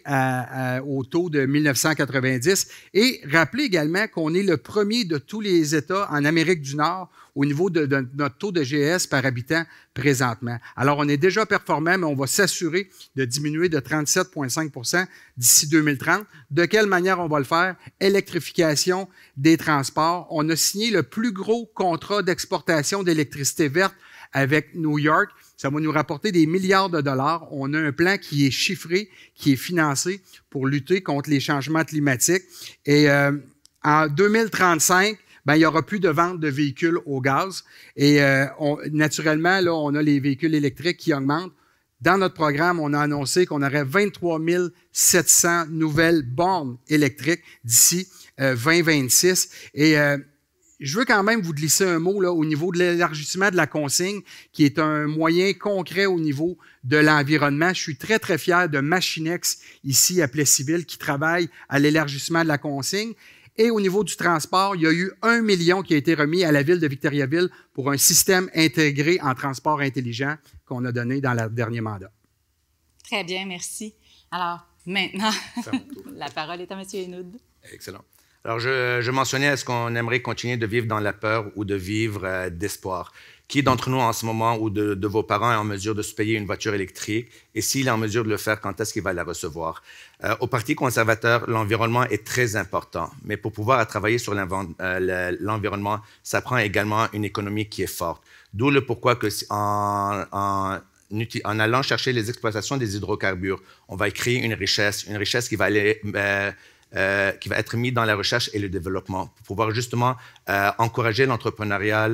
au taux de 1990. Et rappelez également qu'on est le premier de tous les États en Amérique du Nord au niveau de notre taux de GES par habitant présentement. Alors, on est déjà performant, mais on va s'assurer de diminuer de 37,5 d'ici 2030. De quelle manière on va le faire? Électrification des transports. On a signé le plus gros contrat d'exportation d'électricité verte avec New York. Ça va nous rapporter des milliards de dollars. On a un plan qui est chiffré, qui est financé pour lutter contre les changements climatiques. Et en 2035, il n'y aura plus de vente de véhicules au gaz. Et naturellement, là, on a les véhicules électriques qui augmentent. Dans notre programme, on a annoncé qu'on aurait 23 700 nouvelles bornes électriques d'ici 2026. Et je veux quand même vous glisser un mot là, au niveau de l'élargissement de la consigne, qui est un moyen concret au niveau de l'environnement. Je suis très, très fier de Machinex, ici à Plessisville, qui travaille à l'élargissement de la consigne. Et au niveau du transport, il y a eu 1 million qui a été remis à la ville de Victoriaville pour un système intégré en transport intelligent qu'on a donné dans le dernier mandat. Très bien, merci. Alors, maintenant, la parole est à M. Enoud. Excellent. Alors, je mentionnais, est-ce qu'on aimerait continuer de vivre dans la peur ou de vivre d'espoir? Qui d'entre nous, en ce moment, ou de vos parents est en mesure de se payer une voiture électrique? Et s'il est en mesure de le faire, quand est-ce qu'il va la recevoir? Au Parti conservateur, l'environnement est très important. Mais pour pouvoir travailler sur l'environnement, ça prend également une économie qui est forte. D'où le pourquoi que en allant chercher les exploitations des hydrocarbures, on va créer une richesse qui va aller... qui va être mis dans la recherche et le développement pour pouvoir justement encourager l'entrepreneuriat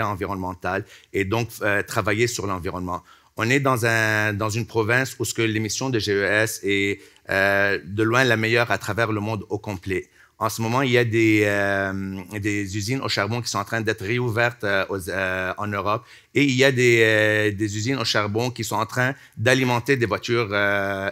environnemental et donc travailler sur l'environnement. On est dans une province où l'émission de GES est de loin la meilleure à travers le monde au complet. En ce moment, il y a des usines au charbon qui sont en train d'être réouvertes en Europe et il y a des usines au charbon qui sont en train d'alimenter des voitures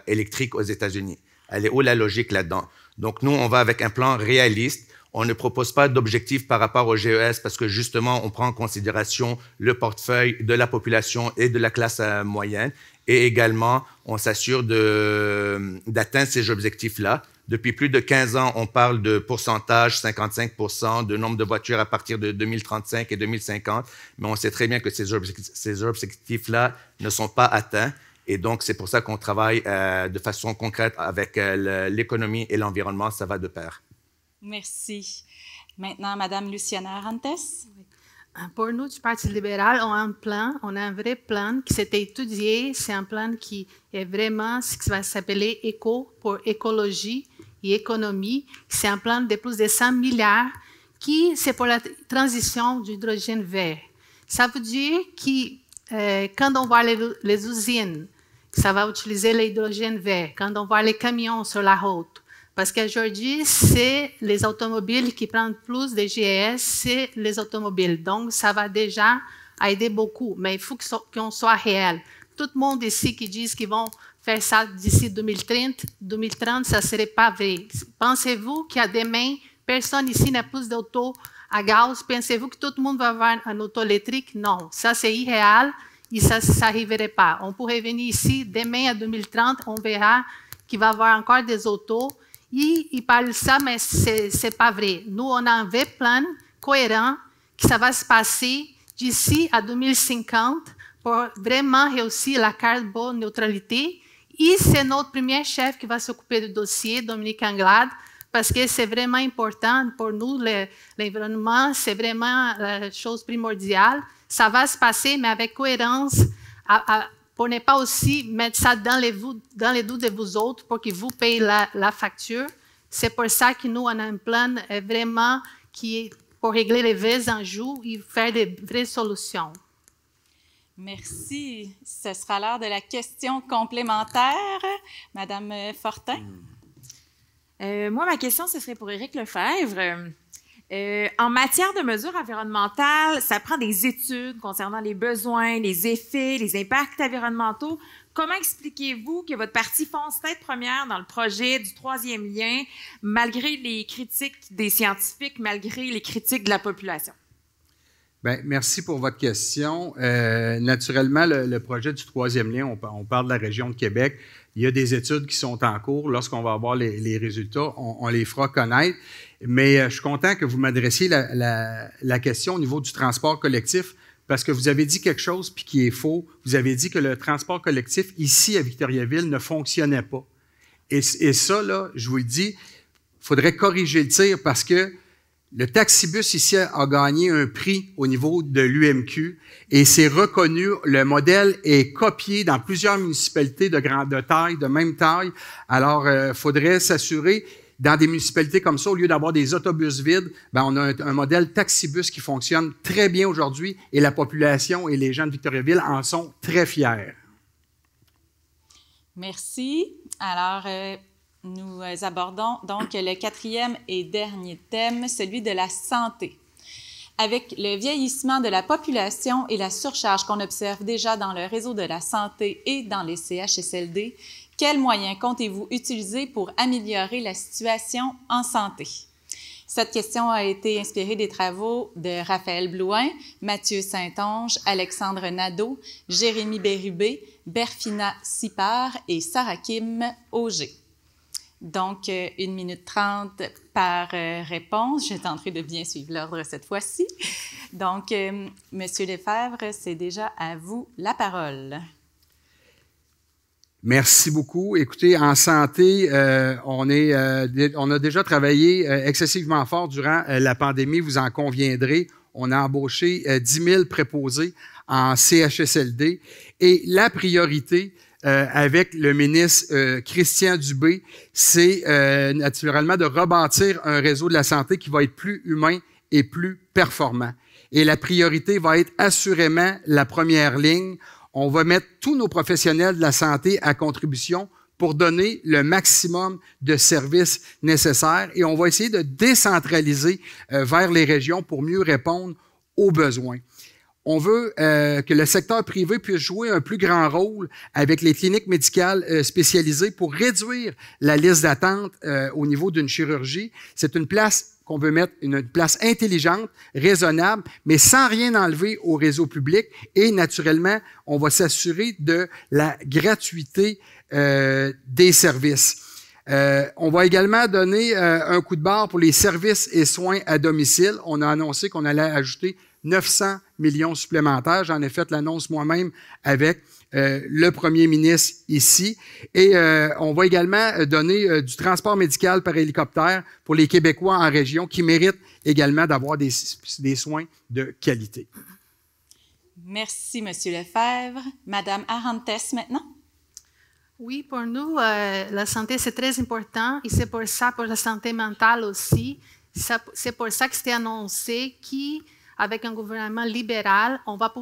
électriques aux États-Unis. Elle est où la logique là-dedans? Donc, nous, on va avec un plan réaliste. On ne propose pas d'objectifs par rapport au GES parce que, justement, on prend en considération le portefeuille de la population et de la classe moyenne. Et également, on s'assure d'atteindre ces objectifs-là. Depuis plus de 15 ans, on parle de pourcentage, 55% de nombre de voitures à partir de 2035 et 2050. Mais on sait très bien que ces objectifs-là ne sont pas atteints. Et donc, c'est pour ça qu'on travaille de façon concrète avec l'économie et l'environnement. Ça va de pair. Merci. Maintenant, Madame Luciana Arantes. Pour nous, du Parti libéral, on a un plan, on a un vrai plan qui s'est étudié. C'est un plan qui est vraiment ce qui va s'appeler éco pour écologie et économie. C'est un plan de plus de 100 milliards qui, c'est pour la transition du hydrogène vert. Ça veut dire que quand on voit les usines, ça va utiliser l'hydrogène vert. Quand on voit les camions sur la route, parce qu'aujourd'hui, c'est les automobiles qui prennent plus de GES, c'est les automobiles. Donc, ça va déjà aider beaucoup. Mais il faut qu'on soit réel. Tout le monde ici qui dit qu'ils vont faire ça d'ici 2030, ça ne serait pas vrai. Pensez-vous qu'à demain, personne ici n'a plus d'auto à gaz? Pensez-vous que tout le monde va avoir un auto électrique? Non, ça c'est irréel et ça n'arriverait pas. On pourrait venir ici, demain à 2030, on verra qu'il va y avoir encore des autos. Ils parlent de ça, mais ce n'est pas vrai. Nous, on a un vrai plan cohérent que ça va se passer d'ici à 2050 pour vraiment réussir la carboneutralité. Et c'est notre premier chef qui va s'occuper du dossier, Dominique Anglade, parce que c'est vraiment important pour nous, l'environnement, c'est vraiment la chose primordiale. Ça va se passer, mais avec cohérence, pour ne pas aussi mettre ça dans les doutes de vous autres pour que vous payez la facture. C'est pour ça que nous, on a un plan vraiment qui est pour régler les vrais enjeux et faire des vraies solutions. Merci. Ce sera l'heure de la question complémentaire. Madame Fortin. Moi, ma question, ce serait pour Éric Lefebvre. En matière de mesures environnementales, ça prend des études concernant les besoins, les effets, les impacts environnementaux. Comment expliquez-vous que votre parti fonce tête première dans le projet du troisième lien, malgré les critiques des scientifiques, malgré les critiques de la population? Bien, merci pour votre question. Naturellement, le projet du troisième lien, on parle de la région de Québec. Il y a des études qui sont en cours. Lorsqu'on va avoir les résultats, on les fera connaître. Mais je suis content que vous m'adressiez la question au niveau du transport collectif parce que vous avez dit quelque chose puis qui est faux. Vous avez dit que le transport collectif ici à Victoriaville ne fonctionnait pas. Et ça, là, je vous le dis, il faudrait corriger le tir parce que le taxibus ici a gagné un prix au niveau de l'UMQ et c'est reconnu. Le modèle est copié dans plusieurs municipalités de taille, de même taille. Alors, il faudrait s'assurer, dans des municipalités comme ça, au lieu d'avoir des autobus vides, ben on a un modèle taxibus qui fonctionne très bien aujourd'hui et la population et les gens de Victoriaville en sont très fiers. Merci. Alors, nous abordons donc le quatrième et dernier thème, celui de la santé. Avec le vieillissement de la population et la surcharge qu'on observe déjà dans le réseau de la santé et dans les CHSLD, quels moyens comptez-vous utiliser pour améliorer la situation en santé? Cette question a été inspirée des travaux de Raphaël Blouin, Mathieu Saint-Onge, Alexandre Nadeau, Jérémy Bérubé, Berfina Sipard et Sarah Kim Auger. Donc, 1 minute 30 par réponse. Je tenterai de bien suivre l'ordre cette fois-ci. Donc, Monsieur Lefebvre, c'est déjà à vous la parole. Merci beaucoup. Écoutez, en santé, on a déjà travaillé excessivement fort durant la pandémie, vous en conviendrez. On a embauché 10 000 préposés en CHSLD. Et la priorité avec le ministre Christian Dubé, c'est naturellement de rebâtir un réseau de la santé qui va être plus humain et plus performant. Et la priorité va être assurément la première ligne. On va mettre tous nos professionnels de la santé à contribution pour donner le maximum de services nécessaires et on va essayer de décentraliser vers les régions pour mieux répondre aux besoins. On veut que le secteur privé puisse jouer un plus grand rôle avec les cliniques médicales spécialisées pour réduire la liste d'attente au niveau d'une chirurgie. C'est une place qu'on veut mettre, une place intelligente, raisonnable, mais sans rien enlever au réseau public. Et naturellement, on va s'assurer de la gratuité des services. On va également donner un coup de barre pour les services et soins à domicile. On a annoncé qu'on allait ajouter 900 millions supplémentaires. J'en ai fait l'annonce moi-même avec le premier ministre ici. Et on va également donner du transport médical par hélicoptère pour les Québécois en région qui méritent également d'avoir des soins de qualité. Merci, M. Lefebvre. Madame Arantes, maintenant. Oui, pour nous, la santé, c'est très important et c'est pour ça, pour la santé mentale aussi, c'est pour ça que c'était annoncé qu'avec un gouvernement libéral, on va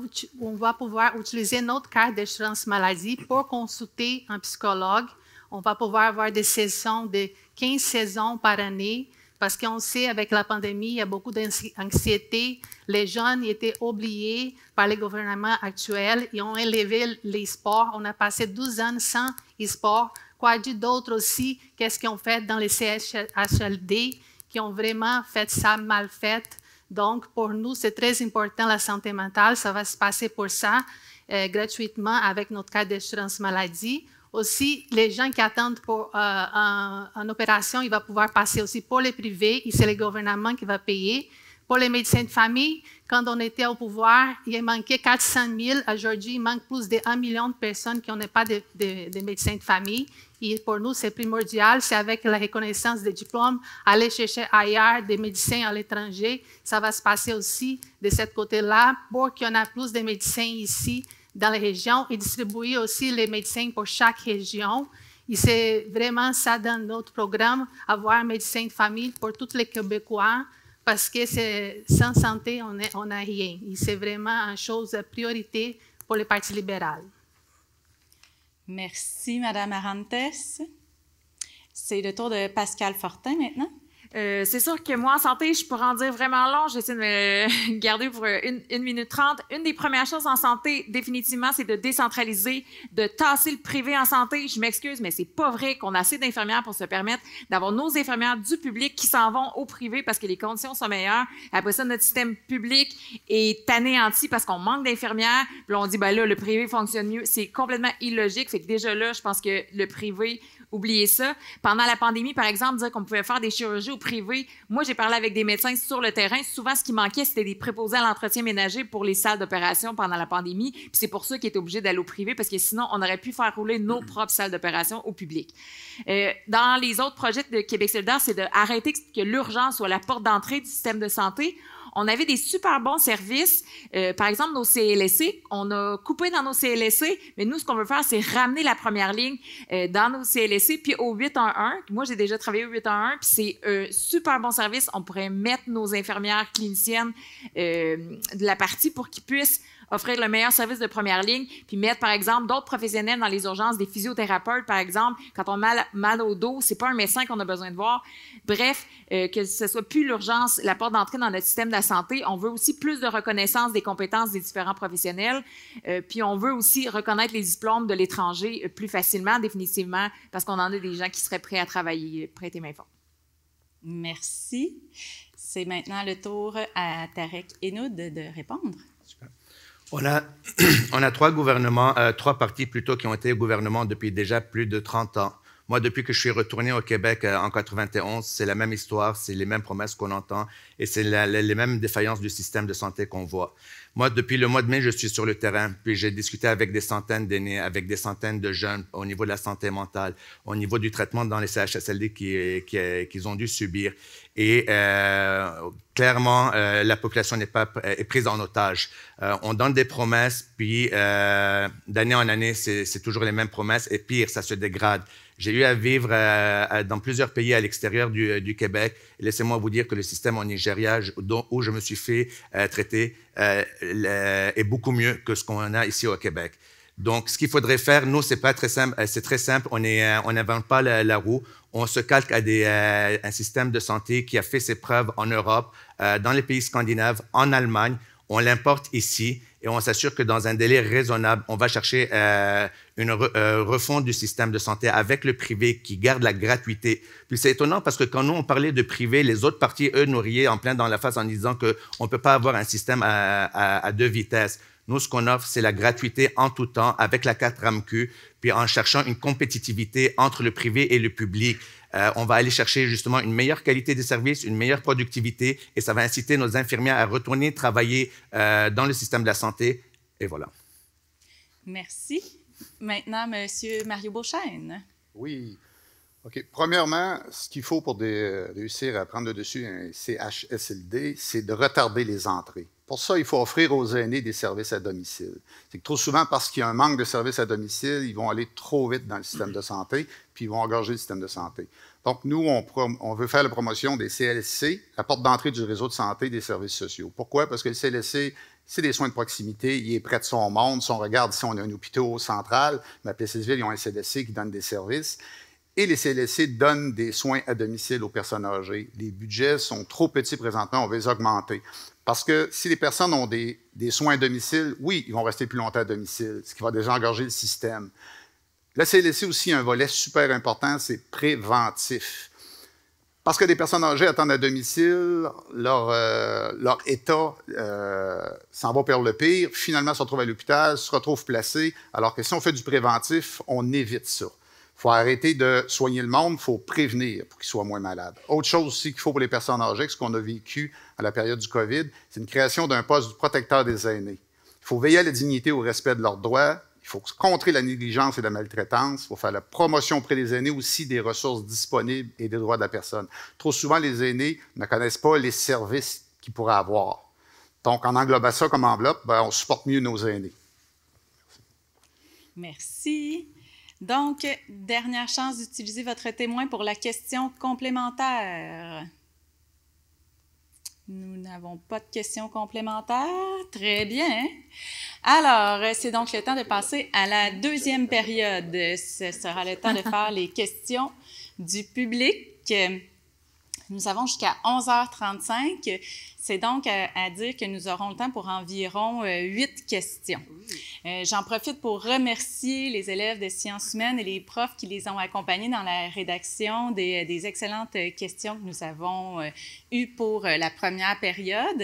pouvoir utiliser notre carte d'assurance maladie pour consulter un psychologue. On va pouvoir avoir des saisons de 15 saisons par année parce qu'on sait, avec la pandémie, il y a beaucoup d'anxiété. Les jeunes étaient oubliés par les gouvernements actuels. Ils ont élevé les sports. On a passé 12 ans sans e-sport. Quoi dire d'autre aussi? Qu'est-ce qu'ils ont fait dans les CHSLD qui ont vraiment fait ça mal fait? Donc, pour nous, c'est très important la santé mentale. Ça va se passer pour ça, gratuitement, avec notre carte d'assurance maladie. Aussi, les gens qui attendent pour une opération, ils vont pouvoir passer aussi pour les privés et c'est le gouvernement qui va payer. Pour les médecins de famille, quand on était au pouvoir, il manquait 400 000. Aujourd'hui, il manque plus de 1 million de personnes qui n'ont pas de médecins de famille. Et pour nous, c'est primordial. C'est avec la reconnaissance des diplômes, aller chercher ailleurs des médecins à l'étranger. Ça va se passer aussi de ce côté-là pour qu'il y en ait plus de médecins ici dans les régions et distribuer aussi les médecins pour chaque région. Et c'est vraiment ça dans notre programme, avoir un médecin de famille pour tous les Québécois, parce que sans santé, on n'a rien. Et c'est vraiment une chose de priorité pour le Parti libéral. Merci, Madame Arantes. C'est le tour de Pascal Fortin maintenant. C'est sûr que moi, en santé, je pourrais en dire vraiment long. J'essaie de me garder pour 1 minute 30. Une des premières choses en santé, définitivement, c'est de décentraliser, de tasser le privé en santé. Je m'excuse, mais c'est pas vrai qu'on a assez d'infirmières pour se permettre d'avoir nos infirmières du public qui s'en vont au privé parce que les conditions sont meilleures. Après ça, notre système public est anéanti parce qu'on manque d'infirmières. Puis là, on dit, ben là, le privé fonctionne mieux. C'est complètement illogique. Fait que déjà là, je pense que le privé, oubliez ça. Pendant la pandémie, par exemple, dire qu'on pouvait faire des chirurgies au privé. Moi, j'ai parlé avec des médecins sur le terrain. Souvent, ce qui manquait, c'était des préposés à l'entretien ménager pour les salles d'opération pendant la pandémie. Puis c'est pour ça qu'ils étaient obligés d'aller au privé parce que sinon, on aurait pu faire rouler nos propres salles d'opération au public. Dans les autres projets de Québec solidaire, c'est d'arrêter que l'urgence soit la porte d'entrée du système de santé. On avait des super bons services. Par exemple, nos CLSC, on a coupé dans nos CLSC, mais nous, ce qu'on veut faire, c'est ramener la première ligne dans nos CLSC, puis au 811. Moi, j'ai déjà travaillé au 811, puis c'est un super bon service. On pourrait mettre nos infirmières cliniciennes de la partie pour qu'ils puissent offrir le meilleur service de première ligne, puis mettre, par exemple, d'autres professionnels dans les urgences, des physiothérapeutes, par exemple. Quand on a mal au dos, c'est pas un médecin qu'on a besoin de voir. Bref, que ce soit plus l'urgence, la porte d'entrée dans notre système de la santé. On veut aussi plus de reconnaissance des compétences des différents professionnels. Puis on veut aussi reconnaître les diplômes de l'étranger plus facilement, définitivement, parce qu'on en a des gens qui seraient prêts à travailler, prêter main forte. Merci. C'est maintenant le tour à Tarek Henoud de répondre. Super. On a trois partis plutôt qui ont été au gouvernement depuis déjà plus de 30 ans. Moi, depuis que je suis retourné au Québec en 91, c'est la même histoire, c'est les mêmes promesses qu'on entend et c'est les mêmes défaillances du système de santé qu'on voit. Moi, depuis le mois de mai, je suis sur le terrain, puis j'ai discuté avec des centaines d'aînés, avec des centaines de jeunes au niveau de la santé mentale, au niveau du traitement dans les CHSLD qu'ils ont dû subir. Et clairement, la population est prise en otage. On donne des promesses, puis d'année en année, c'est toujours les mêmes promesses, et pire, ça se dégrade. J'ai eu à vivre dans plusieurs pays à l'extérieur du Québec. Laissez-moi vous dire que le système au Nigeria, où je me suis fait traiter, est beaucoup mieux que ce qu'on a ici au Québec. Donc, ce qu'il faudrait faire, nous, c'est pas très simple. C'est très simple. On n'invente pas la roue. On se calque à un système de santé qui a fait ses preuves en Europe, dans les pays scandinaves, en Allemagne. On l'importe ici et on s'assure que dans un délai raisonnable, on va chercher une refonte du système de santé avec le privé qui garde la gratuité. Puis c'est étonnant parce que quand nous, on parlait de privé, les autres partis, eux, nous riaient en plein dans la face en disant qu'on ne peut pas avoir un système à deux vitesses. Nous, ce qu'on offre, c'est la gratuité en tout temps avec la carte RAMQ, puis en cherchant une compétitivité entre le privé et le public. On va aller chercher justement une meilleure qualité des services, une meilleure productivité, et ça va inciter nos infirmières à retourner travailler dans le système de la santé. Et voilà. Merci. Maintenant, M. Mario Beauchesne. Oui. OK. Premièrement, ce qu'il faut pour réussir à prendre le dessus un CHSLD, c'est de retarder les entrées. Pour ça, il faut offrir aux aînés des services à domicile. C'est que trop souvent, parce qu'il y a un manque de services à domicile, ils vont aller trop vite dans le système de santé, puis ils vont engorger le système de santé. Donc, nous, on veut faire la promotion des CLSC, la porte d'entrée du réseau de santé des services sociaux. Pourquoi? Parce que le CLSC, c'est des soins de proximité, il est près de son monde. Si on regarde ici, on a un hôpital central, mais à Plessisville, ils ont un CLSC qui donne des services. Et les CLSC donnent des soins à domicile aux personnes âgées. Les budgets sont trop petits présentement, on veut les augmenter. Parce que si les personnes ont des soins à domicile, oui, ils vont rester plus longtemps à domicile, ce qui va déjà engorger le système. Le CLSC aussi a un volet super important, c'est préventif. Parce que des personnes âgées attendent à domicile, leur état s'en va vers le pire, finalement se retrouve à l'hôpital, se retrouve placé, alors que si on fait du préventif, on évite ça. Il faut arrêter de soigner le monde, il faut prévenir pour qu'ils soient moins malades. Autre chose aussi qu'il faut pour les personnes âgées, ce qu'on a vécu à la période du COVID, c'est une création d'un poste de protecteur des aînés. Il faut veiller à la dignité et au respect de leurs droits. Il faut contrer la négligence et la maltraitance. Il faut faire la promotion auprès des aînés aussi des ressources disponibles et des droits de la personne. Trop souvent, les aînés ne connaissent pas les services qu'ils pourraient avoir. Donc, en englobant ça comme enveloppe, on supporte mieux nos aînés. Merci. Donc, dernière chance d'utiliser votre témoin pour la question complémentaire. Nous n'avons pas de questions complémentaires. Très bien. Alors, c'est donc le temps de passer à la deuxième période. Ce sera le temps de faire les questions du public. Nous avons jusqu'à 11h35. C'est donc à dire que nous aurons le temps pour environ 8 questions. J'en profite pour remercier les élèves de sciences humaines et les profs qui les ont accompagnés dans la rédaction des excellentes questions que nous avons eues pour la première période.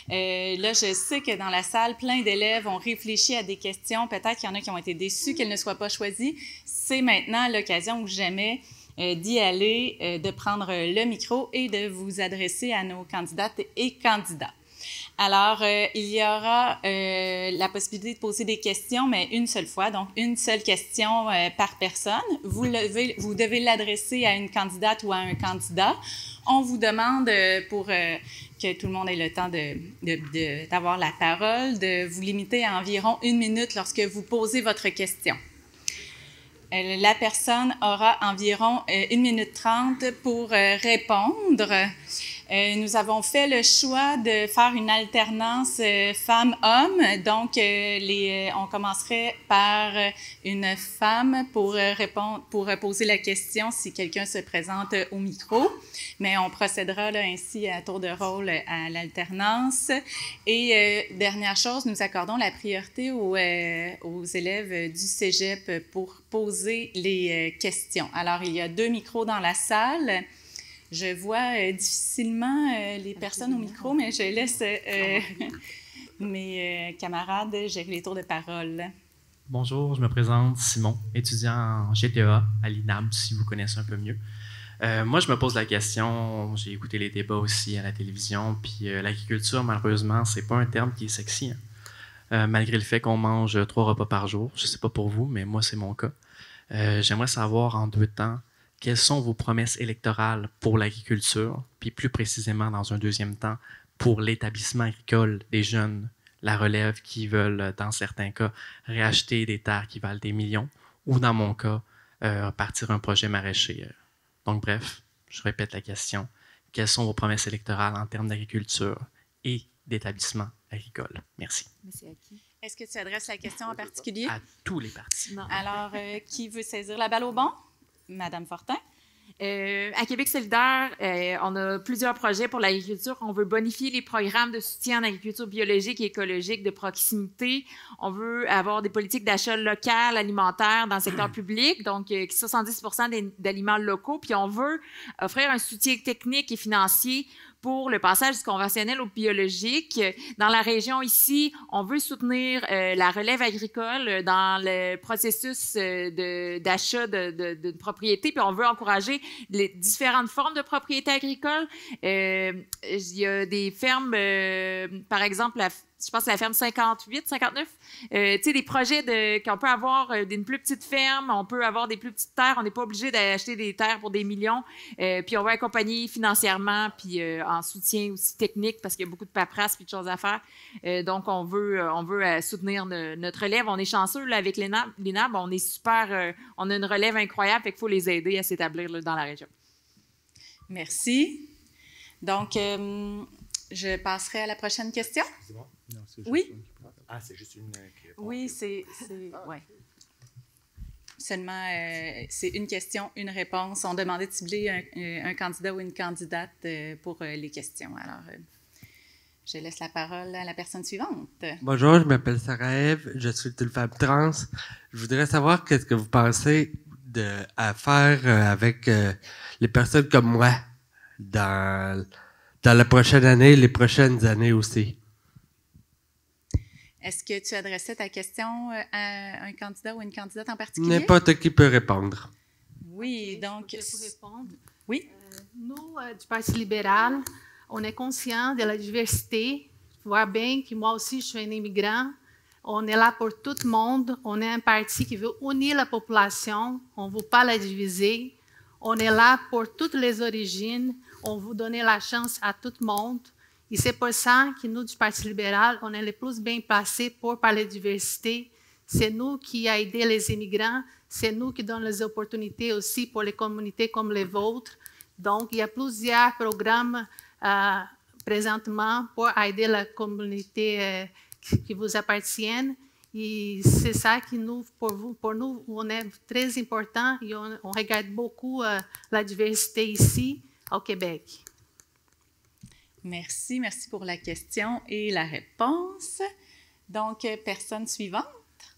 Là, je sais que dans la salle, plein d'élèves ont réfléchi à des questions. Peut-être qu'il y en a qui ont été déçus qu'elles ne soient pas choisies. C'est maintenant l'occasion ou jamais d'y aller, de prendre le micro et de vous adresser à nos candidates et candidats. Alors, il y aura la possibilité de poser des questions, mais une seule fois, donc une seule question par personne. Vous devez l'adresser à une candidate ou à un candidat. On vous demande, pour que tout le monde ait le temps d'avoir la parole, de vous limiter à environ 1 minute lorsque vous posez votre question. La personne aura environ 1 minute 30 pour répondre. Nous avons fait le choix de faire une alternance femmes-hommes. Donc, on commencerait par une femme pour poser la question si quelqu'un se présente au micro. Mais on procédera là, ainsi à tour de rôle à l'alternance. Et dernière chose, nous accordons la priorité aux élèves du cégep pour poser les questions. Alors, il y a 2 micros dans la salle. Je vois difficilement les personnes au micro, mais je laisse mes camarades gérer les tours de parole. Bonjour, je me présente Simon, étudiant en GTA à l'INAB, si vous connaissez un peu mieux. Moi, je me pose la question, j'ai écouté les débats aussi à la télévision, puis l'agriculture, malheureusement, c'est pas un terme qui est sexy, hein. Malgré le fait qu'on mange 3 repas par jour. Je sais pas pour vous, mais moi, c'est mon cas. J'aimerais savoir en 2 temps, quelles sont vos promesses électorales pour l'agriculture, puis plus précisément, dans un 2e temps, pour l'établissement agricole des jeunes, la relève qui veulent, dans certains cas, réacheter des terres qui valent des millions, ou dans mon cas, partir un projet maraîcher. Donc bref, je répète la question. Quelles sont vos promesses électorales en termes d'agriculture et d'établissement agricole? Merci. Monsieur Aki. Est-ce que tu adresses la question en particulier? À tous les partis. Non. Alors, qui veut saisir la balle au bon? Madame Fortin. À Québec solidaire, on a plusieurs projets pour l'agriculture. On veut bonifier les programmes de soutien en agriculture biologique et écologique de proximité. On veut avoir des politiques d'achat local, alimentaire dans le secteur public, donc 70 d'aliments locaux. Puis on veut offrir un soutien technique et financier pour le passage du conventionnel au biologique. Dans la région ici, on veut soutenir la relève agricole dans le processus d'achat de propriété, puis on veut encourager les différentes formes de propriété agricole. Il y a des fermes, par exemple, je pense que la ferme 58, 59, tu sais, des projets qu'on peut avoir d'une plus petite ferme, on peut avoir des plus petites terres, on n'est pas obligé d'acheter des terres pour des millions, puis on va accompagner financièrement, puis en soutien aussi technique, parce qu'il y a beaucoup de paperasse puis de choses à faire. Donc, on veut soutenir notre relève. On est chanceux là, avec l'INAB, on est super, on a une relève incroyable, fait qu'il faut les aider à s'établir là, dans la région. Merci. Donc, je passerai à la prochaine question. C'est bon? Non, c'est Oui. Ah, c'est juste une qui répond. Oui, ouais. Seulement, c'est une question, une réponse. On demandait de cibler un candidat ou une candidate pour les questions. Alors, je laisse la parole à la personne suivante. Bonjour, je m'appelle Sarah-Ève, je suis une femme trans. Je voudrais savoir qu'est-ce que vous pensez à faire avec les personnes comme moi dans la prochaine année, les prochaines années aussi. Est-ce que tu adressais ta question à un candidat ou une candidate en particulier? N'importe qui peut répondre. Oui, donc... Je peux répondre. Oui. Nous, du Parti libéral, on est conscient de la diversité. Voir bien que moi aussi, je suis un immigrant. On est là pour tout le monde. On est un parti qui veut unir la population. On ne veut pas la diviser. On est là pour toutes les origines. On veut donner la chance à tout le monde. Et c'est pour ça que nous, du Parti libéral, on est les plus bien placés pour parler de diversité. C'est nous qui avons aidé les immigrants. C'est nous qui donnons les opportunités aussi pour les communautés comme les vôtres. Donc, il y a plusieurs programmes présentement pour aider la communauté qui vous appartiennent. Et c'est ça qui pour nous, on est très important et on regarde beaucoup la diversité ici au Québec. Merci pour la question et la réponse. Donc, personne suivante.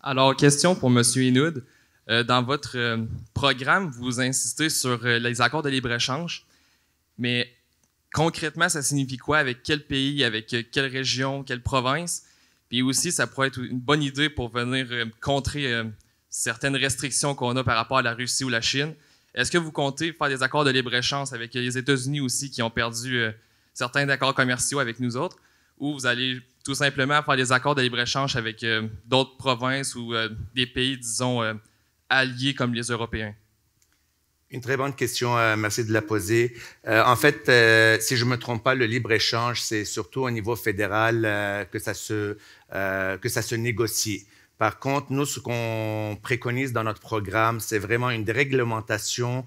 Alors, question pour M. Hinoud. Dans votre programme, vous insistez sur les accords de libre-échange, mais concrètement, ça signifie quoi? Avec quel pays, avec quelle région, quelle province? Puis aussi, ça pourrait être une bonne idée pour venir contrer certaines restrictions qu'on a par rapport à la Russie ou la Chine. Est-ce que vous comptez faire des accords de libre-échange avec les États-Unis aussi, qui ont perdu certains accords commerciaux avec nous autres, ou vous allez tout simplement faire des accords de libre-échange avec d'autres provinces ou des pays, disons, alliés comme les Européens? Une très bonne question, merci de la poser. En fait, si je ne me trompe pas, le libre-échange, c'est surtout au niveau fédéral que ça se négocie. Par contre, nous, ce qu'on préconise dans notre programme, c'est vraiment une déréglementation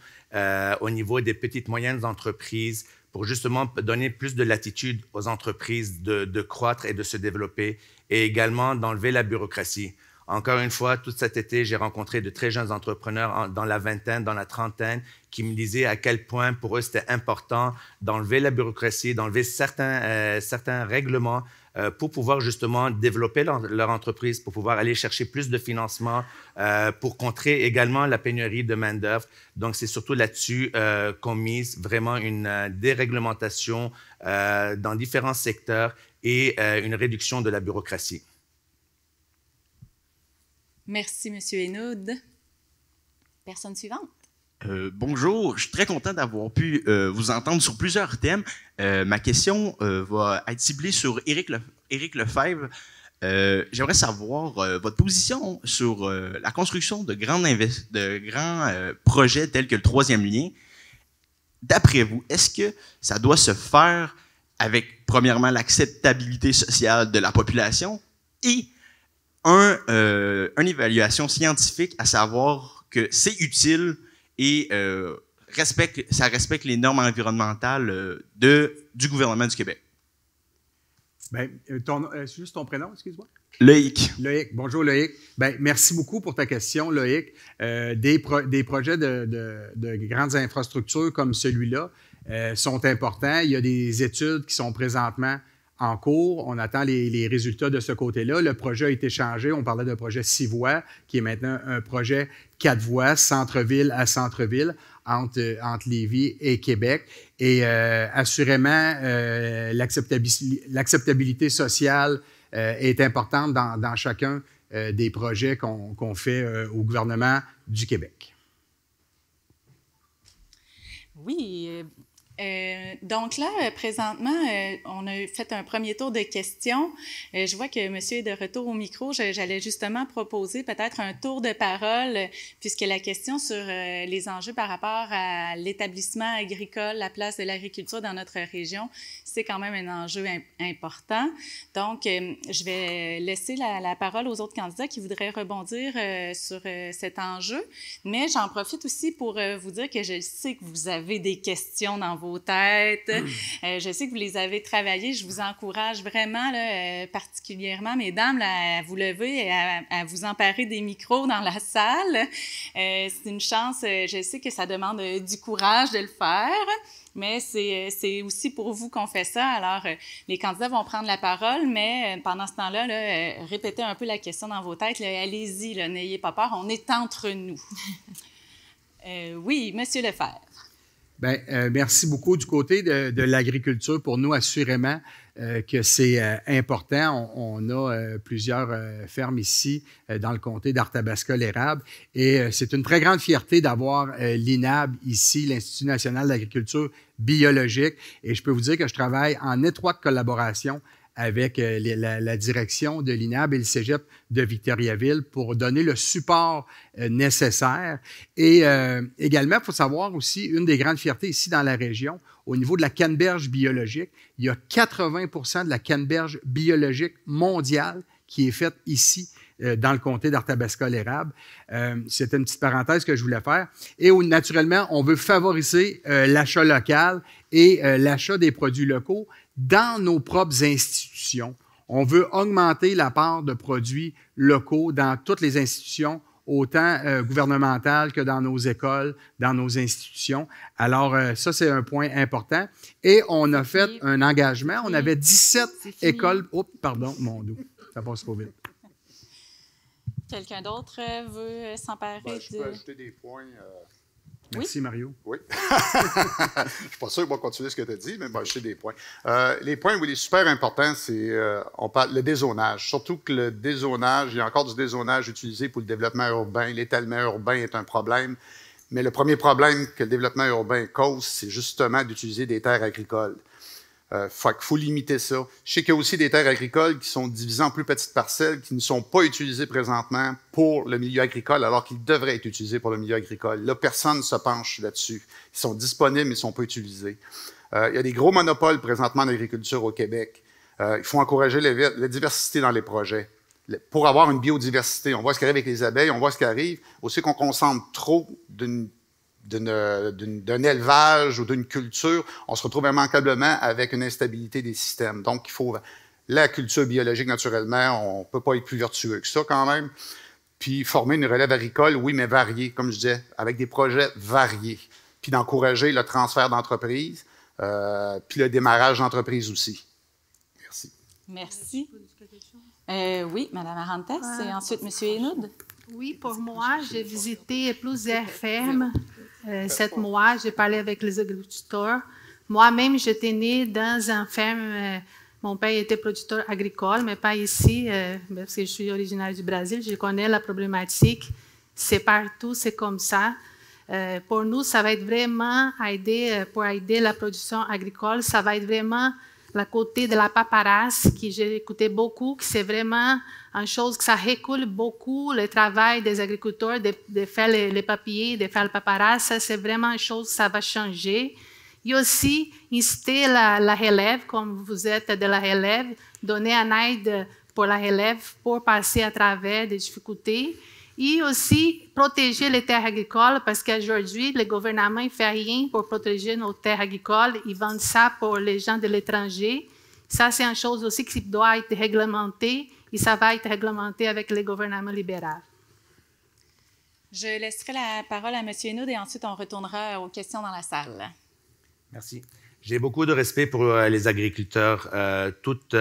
au niveau des petites et moyennes entreprises pour justement donner plus de latitude aux entreprises de croître et de se développer, et également d'enlever la bureaucratie. Encore une fois, tout cet été, j'ai rencontré de très jeunes entrepreneurs dans la vingtaine, dans la trentaine, qui me disaient à quel point pour eux c'était important d'enlever la bureaucratie, d'enlever certains règlements pour pouvoir justement développer leur entreprise, pour pouvoir aller chercher plus de financement, pour contrer également la pénurie de main-d'œuvre. Donc, c'est surtout là-dessus qu'on mise vraiment une déréglementation dans différents secteurs et une réduction de la bureaucratie. Merci, M. Hénoud. Personne suivante. Bonjour, je suis très content d'avoir pu vous entendre sur plusieurs thèmes. Ma question va être ciblée sur Éric Lefebvre. J'aimerais savoir votre position sur la construction de grands projets tels que le troisième lien. D'après vous, est-ce que ça doit se faire avec, premièrement, l'acceptabilité sociale de la population et une évaluation scientifique, à savoir que c'est utile et ça respecte les normes environnementales du gouvernement du Québec? Bien, juste ton prénom, excuse-moi? Loïc. Loïc. Bonjour, Loïc. Bien, merci beaucoup pour ta question, Loïc. Des projets de grandes infrastructures comme celui-là sont importants. Il y a des études qui sont présentement en cours. On attend les résultats de ce côté-là. Le projet a été changé. On parlait d'un projet 6 voies, qui est maintenant un projet 4 voies, centre-ville à centre-ville, entre Lévis et Québec. Et assurément, l'acceptabilité sociale est importante dans chacun des projets qu'on fait au gouvernement du Québec. Oui. Donc là, présentement, on a fait un premier tour de questions. Je vois que monsieur est de retour au micro. J'allais justement proposer peut-être un tour de parole, puisque la question sur les enjeux par rapport à l'établissement agricole, la place de l'agriculture dans notre région, c'est quand même un enjeu important. Donc, je vais laisser la parole aux autres candidats qui voudraient rebondir sur cet enjeu. Mais j'en profite aussi pour vous dire que je sais que vous avez des questions dans vos têtes. Je sais que vous les avez travaillées. Je vous encourage vraiment, là, particulièrement, mesdames, là, à vous lever et à vous emparer des micros dans la salle. C'est une chance. Je sais que ça demande du courage de le faire, mais c'est aussi pour vous qu'on fait ça. Alors, les candidats vont prendre la parole, mais pendant ce temps-là, là, répétez un peu la question dans vos têtes. Allez-y, n'ayez pas peur. On est entre nous. Oui, Monsieur Lefebvre. Bien, merci beaucoup du côté de l'agriculture. Pour nous, assurément que c'est important. On a plusieurs fermes ici dans le comté d'Arthabasca-l'Érable et c'est une très grande fierté d'avoir l'INAB ici, l'Institut national d'agriculture biologique. Et je peux vous dire que je travaille en étroite collaboration avec la direction de l'INAB et le cégep de Victoriaville pour donner le support nécessaire. Et également, il faut savoir aussi, une des grandes fiertés ici dans la région, au niveau de la canneberge biologique, il y a 80% de la canneberge biologique mondiale qui est faite ici, dans le comté d'Arthabasca-l'Érable. C'était une petite parenthèse que je voulais faire. Et naturellement, on veut favoriser l'achat local et l'achat des produits locaux dans nos propres institutions. On veut augmenter la part de produits locaux dans toutes les institutions, autant gouvernementales que dans nos écoles, dans nos institutions. Alors, ça, c'est un point important. Et on a fait un engagement. On avait 17 écoles. Oh, pardon, mon dos. Ça passe trop vite. Quelqu'un d'autre veut s'emparer de... Je peux ajouter des points. Merci, Mario. Oui. Je ne suis pas sûr qu'on va continuer ce que tu as dit, mais je sais des points. Les points où il est super important, c'est on parle le dézonage. Surtout que le dézonage, il y a encore du dézonage utilisé pour le développement urbain. L'étalement urbain est un problème. Mais le premier problème que le développement urbain cause, c'est justement d'utiliser des terres agricoles. Fait qu'il faut limiter ça. Je sais qu'il y a aussi des terres agricoles qui sont divisées en plus petites parcelles qui ne sont pas utilisées présentement pour le milieu agricole, alors qu'ils devraient être utilisés pour le milieu agricole. Là, personne ne se penche là-dessus. Ils sont disponibles, mais ils ne sont pas utilisés. Il y a des gros monopoles présentement en agriculture au Québec. Il faut encourager la diversité dans les projets. Pour avoir une biodiversité, on voit ce qui arrive avec les abeilles, on voit ce qui arrive. Aussi qu'on concentre trop d'un élevage ou d'une culture, on se retrouve immanquablement avec une instabilité des systèmes. Donc, il faut la culture biologique, naturellement, on ne peut pas être plus vertueux que ça quand même. Puis, former une relève agricole, oui, mais variée, comme je disais, avec des projets variés. Puis, d'encourager le transfert d'entreprises, puis le démarrage d'entreprises aussi. Merci. Merci. Oui, Mme Arantes, et ensuite M. Hénoud. Oui, pour moi, j'ai visité plusieurs fermes. 7 mois, j'ai parlé avec les agriculteurs. Moi-même, j'étais née dans une ferme Mon père était producteur agricole, mais pas ici, parce que je suis originaire du Brésil. Je connais la problématique. C'est partout, c'est comme ça. Pour nous, ça va être vraiment pour aider la production agricole, ça va être vraiment le côté de la paperasse que j'ai écouté beaucoup, que c'est vraiment une chose que ça recule beaucoup le travail des agriculteurs de faire les papiers, de faire le paperasse. Ça, c'est vraiment une chose que ça va changer. Et aussi, inciter la relève, comme vous êtes de la relève, donner une aide pour la relève pour passer à travers des difficultés. Et aussi, protéger les terres agricoles, parce qu'aujourd'hui, le gouvernement ne fait rien pour protéger nos terres agricoles. Ils vendent ça pour les gens de l'étranger. Ça, c'est une chose aussi qui doit être réglementée, et ça va être réglementé avec le gouvernement libéral. Je laisserai la parole à M. Hinault et ensuite on retournera aux questions dans la salle. Merci. J'ai beaucoup de respect pour les agriculteurs, toutes,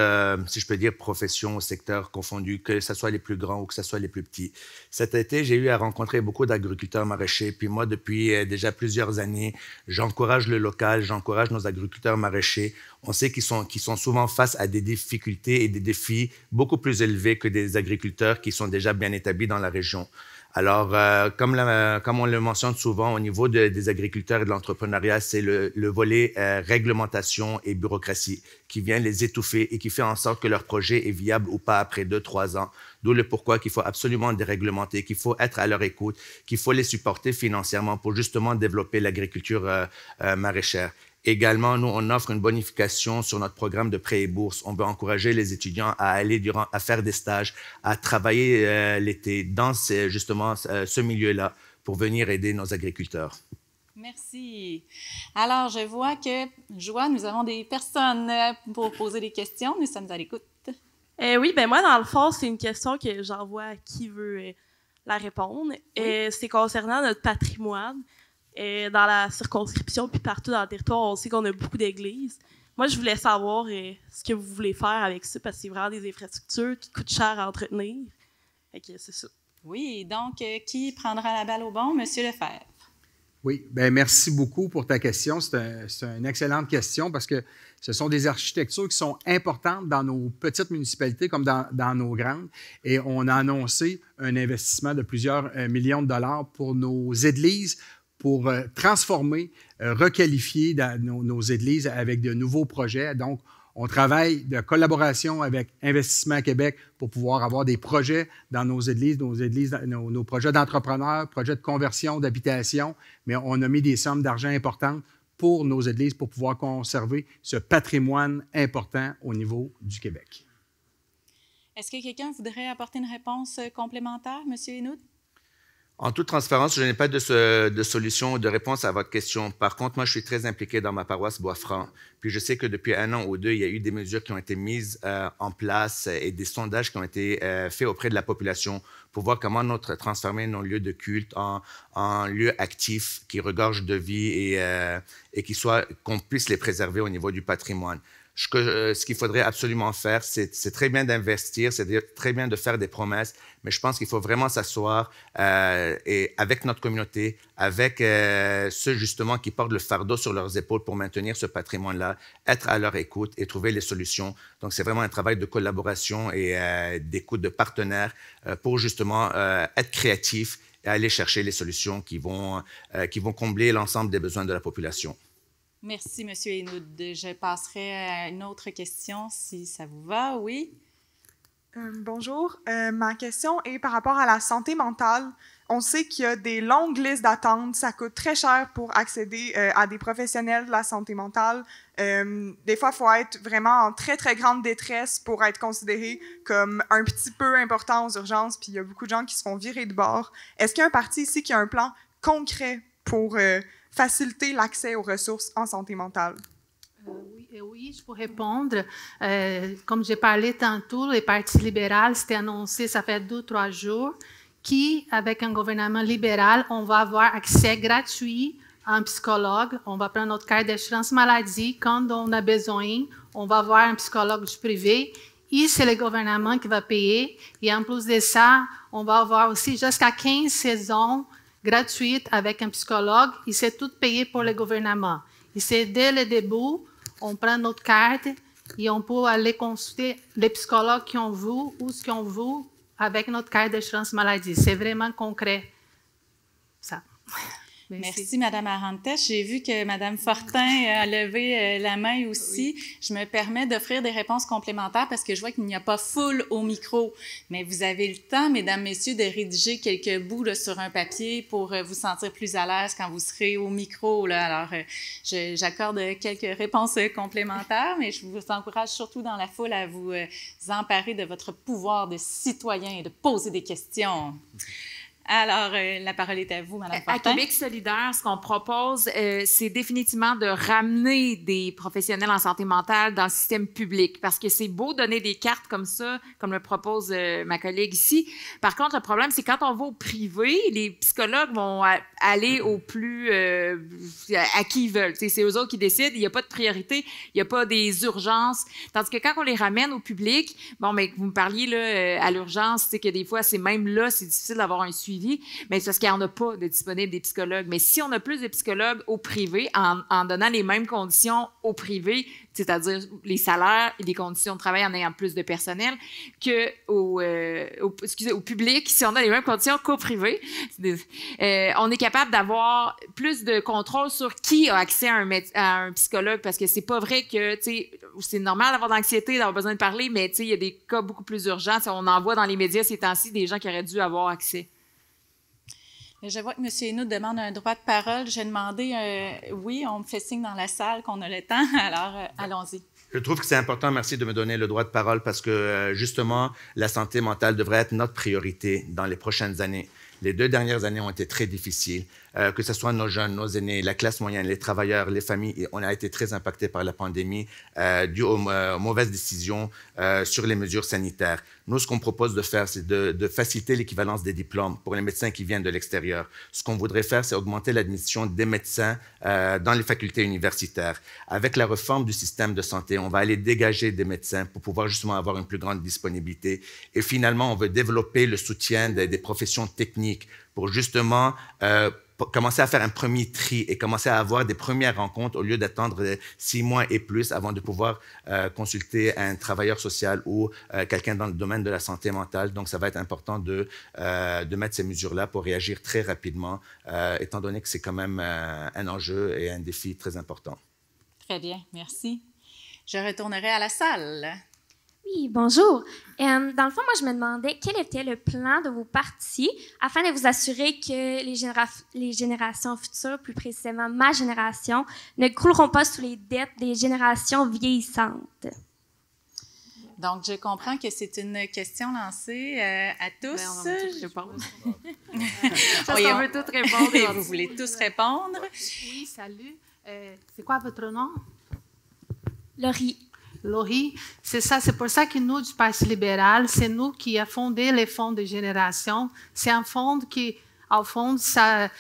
si je peux dire, professions, secteurs confondus, que ce soit les plus grands ou que ce soit les plus petits. Cet été, j'ai eu à rencontrer beaucoup d'agriculteurs maraîchers. Puis moi, depuis déjà plusieurs années, j'encourage le local, j'encourage nos agriculteurs maraîchers. On sait qu'ils sont souvent face à des difficultés et des défis beaucoup plus élevés que des agriculteurs qui sont déjà bien établis dans la région. Alors, comme on le mentionne souvent, au niveau des agriculteurs et de l'entrepreneuriat, c'est le volet réglementation et bureaucratie qui vient les étouffer et qui fait en sorte que leur projet est viable ou pas après 2-3 ans. D'où le pourquoi qu'il faut absolument déréglementer, qu'il faut être à leur écoute, qu'il faut les supporter financièrement pour justement développer l'agriculture maraîchère. Également, nous, on offre une bonification sur notre programme de prêts et bourses. On veut encourager les étudiants à aller à faire des stages, à travailler l'été dans justement ce milieu-là pour venir aider nos agriculteurs. Merci. Alors, je vois que, Joie, nous avons des personnes pour poser des questions. Nous sommes à l'écoute. Oui, ben moi, dans le fond, c'est une question que j'envoie à qui veut la répondre. Oui. C'est concernant notre patrimoine. Dans la circonscription, puis partout dans le territoire, on sait qu'on a beaucoup d'églises. Moi, je voulais savoir ce que vous voulez faire avec ça, parce que c'est vraiment des infrastructures qui coûtent cher à entretenir. Fait que c'est ça. Oui, donc, qui prendra la balle au bon? Monsieur Lefebvre. Oui, bien, merci beaucoup pour ta question. C'est une excellente question parce que ce sont des architectures qui sont importantes dans nos petites municipalités comme dans nos grandes. Et on a annoncé un investissement de plusieurs millions de dollars pour nos églises, pour transformer, requalifier nos églises avec de nouveaux projets. Donc, on travaille de collaboration avec Investissement Québec pour pouvoir avoir des projets dans nos églises, nos projets d'entrepreneurs, projets de conversion, d'habitation, mais on a mis des sommes d'argent importantes pour nos églises pour pouvoir conserver ce patrimoine important au niveau du Québec. Est-ce que quelqu'un voudrait apporter une réponse complémentaire, M. Hinault? En toute transparence, je n'ai pas de solution ou de réponse à votre question. Par contre, moi, je suis très impliqué dans ma paroisse Bois-Franc. Puis je sais que depuis 1 an ou 2, il y a eu des mesures qui ont été mises en place et des sondages qui ont été faits auprès de la population pour voir comment transformer nos lieux de culte en lieux actifs qui regorgent de vie et qu'on puisse les préserver au niveau du patrimoine. Ce qu'il faudrait absolument faire, c'est très bien d'investir, c'est très bien de faire des promesses, mais je pense qu'il faut vraiment s'asseoir et avec notre communauté, avec ceux justement qui portent le fardeau sur leurs épaules pour maintenir ce patrimoine-là, être à leur écoute et trouver les solutions. Donc, c'est vraiment un travail de collaboration et d'écoute de partenaires pour justement être créatifs et aller chercher les solutions qui vont combler l'ensemble des besoins de la population. Merci, M. Hinault. Je passerai à une autre question, si ça vous va. Oui? Bonjour. Ma question est par rapport à la santé mentale. On sait qu'il y a des longues listes d'attente. Ça coûte très cher pour accéder à des professionnels de la santé mentale. Des fois, il faut être vraiment en très, très grande détresse pour être considéré comme un petit peu important aux urgences. Puis il y a beaucoup de gens qui se font virer de bord. Est-ce qu'il y a un parti ici qui a un plan concret pour faciliter l'accès aux ressources en santé mentale? Oui, je peux répondre. Comme j'ai parlé tantôt, le Parti libéral s'était annoncé, ça fait 2-3 jours, qu'avec un gouvernement libéral, on va avoir accès gratuit à un psychologue. On va prendre notre carte d'assurance maladie. Quand on a besoin, on va voir un psychologue du privé. Et c'est le gouvernement qui va payer. Et en plus de ça, on va avoir aussi jusqu'à 15 saisons gratuite avec un psychologue, et c'est tout payé pour le gouvernement. Et c'est dès le début, on prend notre carte et on peut aller consulter les psychologues qui ont vu ou ce qu'ils ont vu avec notre cahier d'assurance maladie. C'est vraiment concret, ça. Merci, Mme Arantes. J'ai vu que Mme Fortin a levé la main aussi. Oui. Je me permets d'offrir des réponses complémentaires parce que je vois qu'il n'y a pas foule au micro. Mais vous avez le temps, Mesdames, Messieurs, de rédiger quelques bouts là, sur un papier pour vous sentir plus à l'aise quand vous serez au micro. Là. Alors, j'accorde quelques réponses complémentaires, mais je vous encourage surtout dans la foule à vous emparer de votre pouvoir de citoyen et de poser des questions. Alors, la parole est à vous, Mme Fortin. À Québec solidaire, ce qu'on propose, c'est définitivement de ramener des professionnels en santé mentale dans le système public, parce que c'est beau donner des cartes comme ça, comme le propose ma collègue ici. Par contre, le problème, c'est quand on va au privé, les psychologues vont aller au plus à qui ils veulent. C'est eux autres qui décident, il n'y a pas de priorité, il n'y a pas des urgences. Tandis que quand on les ramène au public, bon, mais vous me parliez là, à l'urgence, c'est que des fois, c'est même là, c'est difficile d'avoir un suivi. Mais c'est parce qu'il n'y en a pas de disponibles des psychologues. Mais si on a plus de psychologues au privé, en donnant les mêmes conditions au privé, c'est-à-dire les salaires et les conditions de travail en ayant plus de personnel, qu'au public, si on a les mêmes conditions qu'au privé, on est capable d'avoir plus de contrôle sur qui a accès à un psychologue, parce que c'est pas vrai que, c'est normal d'avoir de l'anxiété, d'avoir besoin de parler, mais il y a des cas beaucoup plus urgents. On en voit dans les médias ces temps-ci des gens qui auraient dû avoir accès. Je vois que M. Hénoud demande un droit de parole. J'ai demandé, oui, on me fait signe dans la salle qu'on a le temps, alors allons-y. Je trouve que c'est important, merci de me donner le droit de parole, parce que justement, la santé mentale devrait être notre priorité dans les prochaines années. Les 2 dernières années ont été très difficiles, que ce soit nos jeunes, nos aînés, la classe moyenne, les travailleurs, les familles. On a été très impactés par la pandémie dû aux mauvaises décisions sur les mesures sanitaires. Nous, ce qu'on propose de faire, c'est de faciliter l'équivalence des diplômes pour les médecins qui viennent de l'extérieur. Ce qu'on voudrait faire, c'est augmenter l'admission des médecins dans les facultés universitaires. Avec la réforme du système de santé, on va aller dégager des médecins pour pouvoir justement avoir une plus grande disponibilité. Et finalement, on veut développer le soutien des professions techniques pour justement commencer à faire un premier tri et commencer à avoir des premières rencontres au lieu d'attendre 6 mois et plus avant de pouvoir consulter un travailleur social ou quelqu'un dans le domaine de la santé mentale. Donc, ça va être important de mettre ces mesures-là pour réagir très rapidement, étant donné que c'est quand même un enjeu et un défi très important. Très bien, merci. Je retournerai à la salle. Oui, bonjour. Dans le fond, moi, je me demandais quel était le plan de vos partis afin de vous assurer que les générations futures, plus précisément ma génération, ne crouleront pas sous les dettes des générations vieillissantes. Donc, je comprends que c'est une question lancée à tous. On va tous répondre. On veut tous répondre. Et vous voulez tous répondre? Oui, salut. C'est quoi votre nom? Laurie. Laurie, c'est ça, c'est pour ça que nous, du Parti libéral, c'est nous qui avons fondé les fonds de génération. C'est un fonds qui, au fond, ça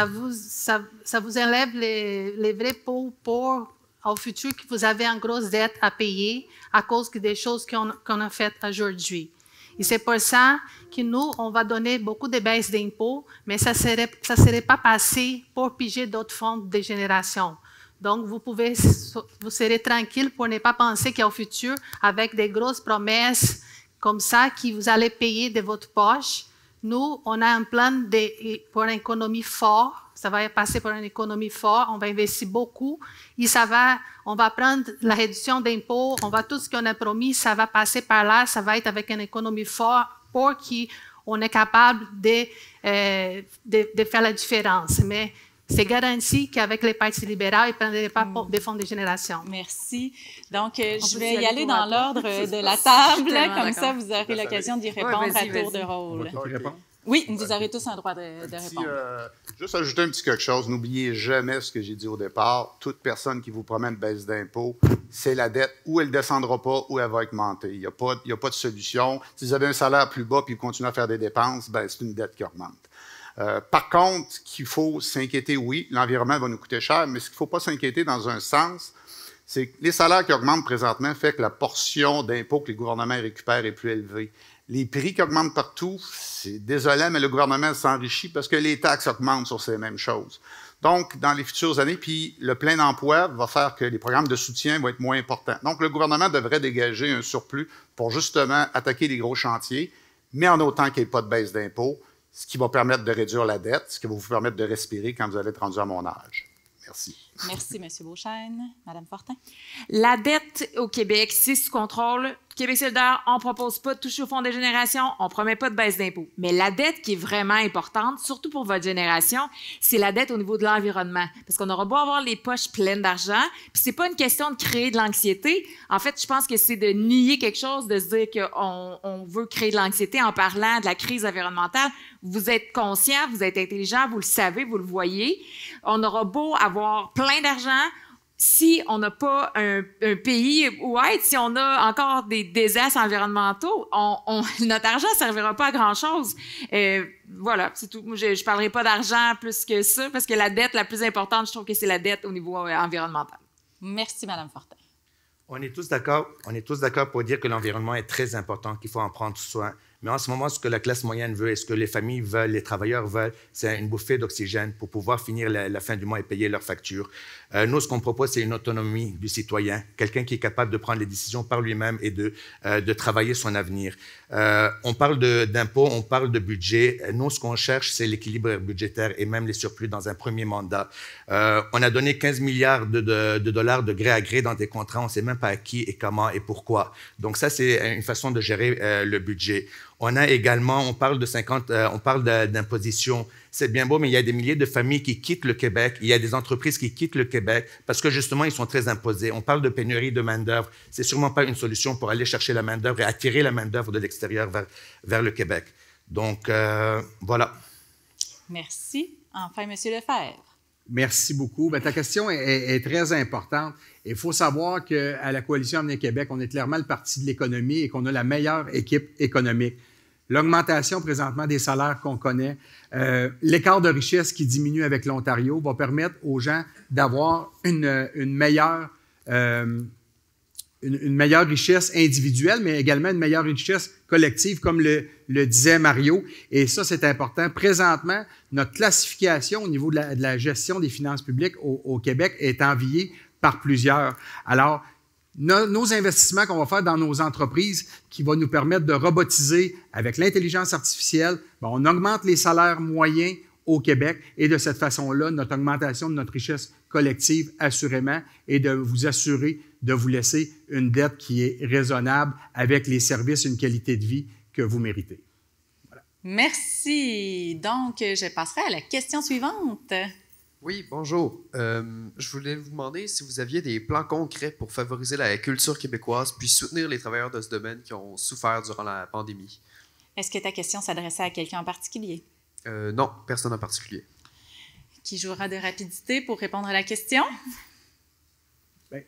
vous enlève les vrais pauvres au futur que vous avez une grosse dette à payer à cause des choses qu'on a faites aujourd'hui. Et c'est pour ça que nous, on va donner beaucoup de baisses d'impôts, mais ça serait pas passé pour piger d'autres fonds de génération. Donc, vous serez tranquille pour ne pas penser qu'au futur, avec des grosses promesses comme ça, que vous allez payer de votre poche. Nous, on a un plan pour une économie forte. Ça va passer pour une économie forte. On va investir beaucoup. Et on va prendre la réduction d'impôts. Tout ce qu'on a promis, ça va passer par là. Ça va être avec une économie forte pour qu'on est capable de faire la différence. Mais c'est garanti qu'avec les partis libéraux, ils ne prendraient pas des fonds de génération. Merci. Donc, je vais y aller dans l'ordre de la table. Comme ça, vous aurez l'occasion d'y répondre à tour de rôle. Oui, vous aurez tous un droit de répondre. Juste ajouter un petit quelque chose. N'oubliez jamais ce que j'ai dit au départ. Toute personne qui vous promet une baisse d'impôt, c'est la dette. Ou elle ne descendra pas, ou elle va augmenter. Il n'y a pas de solution. Si vous avez un salaire plus bas puis vous continuez à faire des dépenses, c'est une dette qui augmente. Par contre, qu'il faut s'inquiéter, oui, l'environnement va nous coûter cher, mais ce qu'il ne faut pas s'inquiéter dans un sens, c'est que les salaires qui augmentent présentement fait que la portion d'impôts que les gouvernements récupèrent est plus élevée. Les prix qui augmentent partout, c'est désolant, mais le gouvernement s'enrichit parce que les taxes augmentent sur ces mêmes choses. Donc, dans les futures années, puis le plein emploi va faire que les programmes de soutien vont être moins importants. Donc, le gouvernement devrait dégager un surplus pour justement attaquer les gros chantiers, mais en autant qu'il n'y ait pas de baisse d'impôts, ce qui va permettre de réduire la dette, ce qui va vous permettre de respirer quand vous allez être rendu à mon âge. Merci. Merci, M. Beauchesne. Mme Fortin. La dette au Québec, c'est sous contrôle. Québec solidaire, on ne propose pas de toucher au fonds des générations, on ne promet pas de baisse d'impôts. Mais la dette qui est vraiment importante, surtout pour votre génération, c'est la dette au niveau de l'environnement. Parce qu'on aura beau avoir les poches pleines d'argent, puis c'est pas une question de créer de l'anxiété. En fait, je pense que c'est de nier quelque chose, de se dire qu'on veut créer de l'anxiété en parlant de la crise environnementale. Vous êtes conscient, vous êtes intelligent, vous le savez, vous le voyez. On aura beau avoir plein d'argent, si on n'a pas un pays où être, si on a encore des désastres environnementaux, notre argent ne servira pas à grand-chose. Voilà, c'est tout. Je ne parlerai pas d'argent plus que ça, parce que la dette la plus importante, je trouve que c'est la dette au niveau environnemental. Merci, Mme Fortin. On est tous d'accord pour dire que l'environnement est très important, qu'il faut en prendre soin. Mais en ce moment, ce que la classe moyenne veut et ce que les familles veulent, les travailleurs veulent, c'est une bouffée d'oxygène pour pouvoir finir la fin du mois et payer leurs factures. Nous, ce qu'on propose, c'est une autonomie du citoyen, quelqu'un qui est capable de prendre les décisions par lui-même et de travailler son avenir. On parle d'impôts, on parle de budget. Nous, ce qu'on cherche, c'est l'équilibre budgétaire et même les surplus dans un premier mandat. On a donné 15 milliards de dollars de gré à gré dans des contrats. On ne sait même pas à qui et comment et pourquoi. Donc ça, c'est une façon de gérer le budget. On a également, on parle d'imposition. C'est bien beau, mais il y a des milliers de familles qui quittent le Québec. Il y a des entreprises qui quittent le Québec parce que justement, ils sont très imposés. On parle de pénurie de main-d'œuvre. C'est sûrement pas une solution pour aller chercher la main-d'œuvre et attirer la main-d'œuvre de l'extérieur vers le Québec. Donc, voilà. Merci. Enfin, M. Lefebvre. Merci beaucoup. Ta question est très importante. Il faut savoir qu'à la Coalition Avenir Québec, on est clairement le parti de l'économie et qu'on a la meilleure équipe économique. L'augmentation présentement des salaires qu'on connaît, l'écart de richesse qui diminue avec l'Ontario va permettre aux gens d'avoir une meilleure richesse individuelle, mais également une meilleure richesse collective, comme le disait Mario. Et ça, c'est important. Présentement, notre classification au niveau de la gestion des finances publiques au Québec est enviée par plusieurs. Alors, nos investissements qu'on va faire dans nos entreprises qui vont nous permettre de robotiser avec l'intelligence artificielle, on augmente les salaires moyens au Québec et de cette façon-là, notre augmentation de notre richesse collective, assurément, et de vous assurer de vous laisser une dette qui est raisonnable avec les services, une qualité de vie que vous méritez. Voilà. Merci. Donc, je passerai à la question suivante. Oui, bonjour. Je voulais vous demander si vous aviez des plans concrets pour favoriser la culture québécoise puis soutenir les travailleurs de ce domaine qui ont souffert durant la pandémie. Est-ce que ta question s'adressait à quelqu'un en particulier? Non, personne en particulier. Qui jouera de rapidité pour répondre à la question?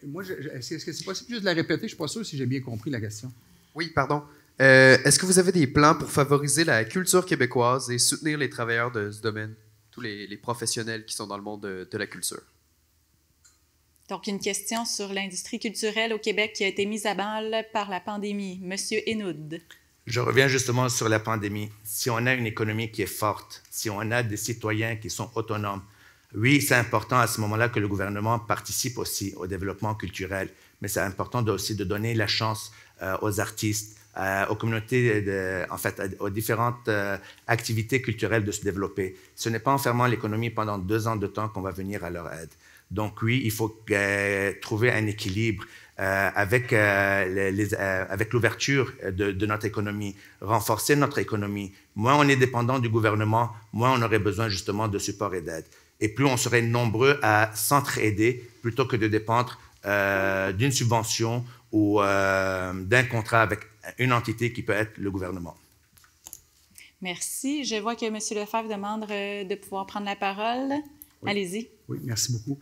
Moi, est-ce que c'est possible juste de la répéter? Je ne suis pas sûr si j'ai bien compris la question. Oui, pardon. Est-ce que vous avez des plans pour favoriser la culture québécoise et soutenir les travailleurs de ce domaine? Tous les professionnels qui sont dans le monde de la culture. Donc, une question sur l'industrie culturelle au Québec qui a été mise à mal par la pandémie. Monsieur Hénoud. Je reviens justement sur la pandémie. Si on a une économie qui est forte, si on a des citoyens qui sont autonomes, oui, c'est important à ce moment-là que le gouvernement participe aussi au développement culturel, mais c'est important aussi de donner la chance aux artistes, aux communautés, aux différentes activités culturelles de se développer. Ce n'est pas en fermant l'économie pendant 2 ans de temps qu'on va venir à leur aide. Donc oui, il faut trouver un équilibre avec l'ouverture de notre économie, renforcer notre économie. Moins on est dépendant du gouvernement, moins on aurait besoin justement de support et d'aide. Et plus on serait nombreux à s'entraider plutôt que de dépendre d'une subvention ou d'un contrat avec une entité qui peut être le gouvernement. Merci. Je vois que M. Lefebvre demande de pouvoir prendre la parole. Oui. Allez-y. Oui, merci beaucoup.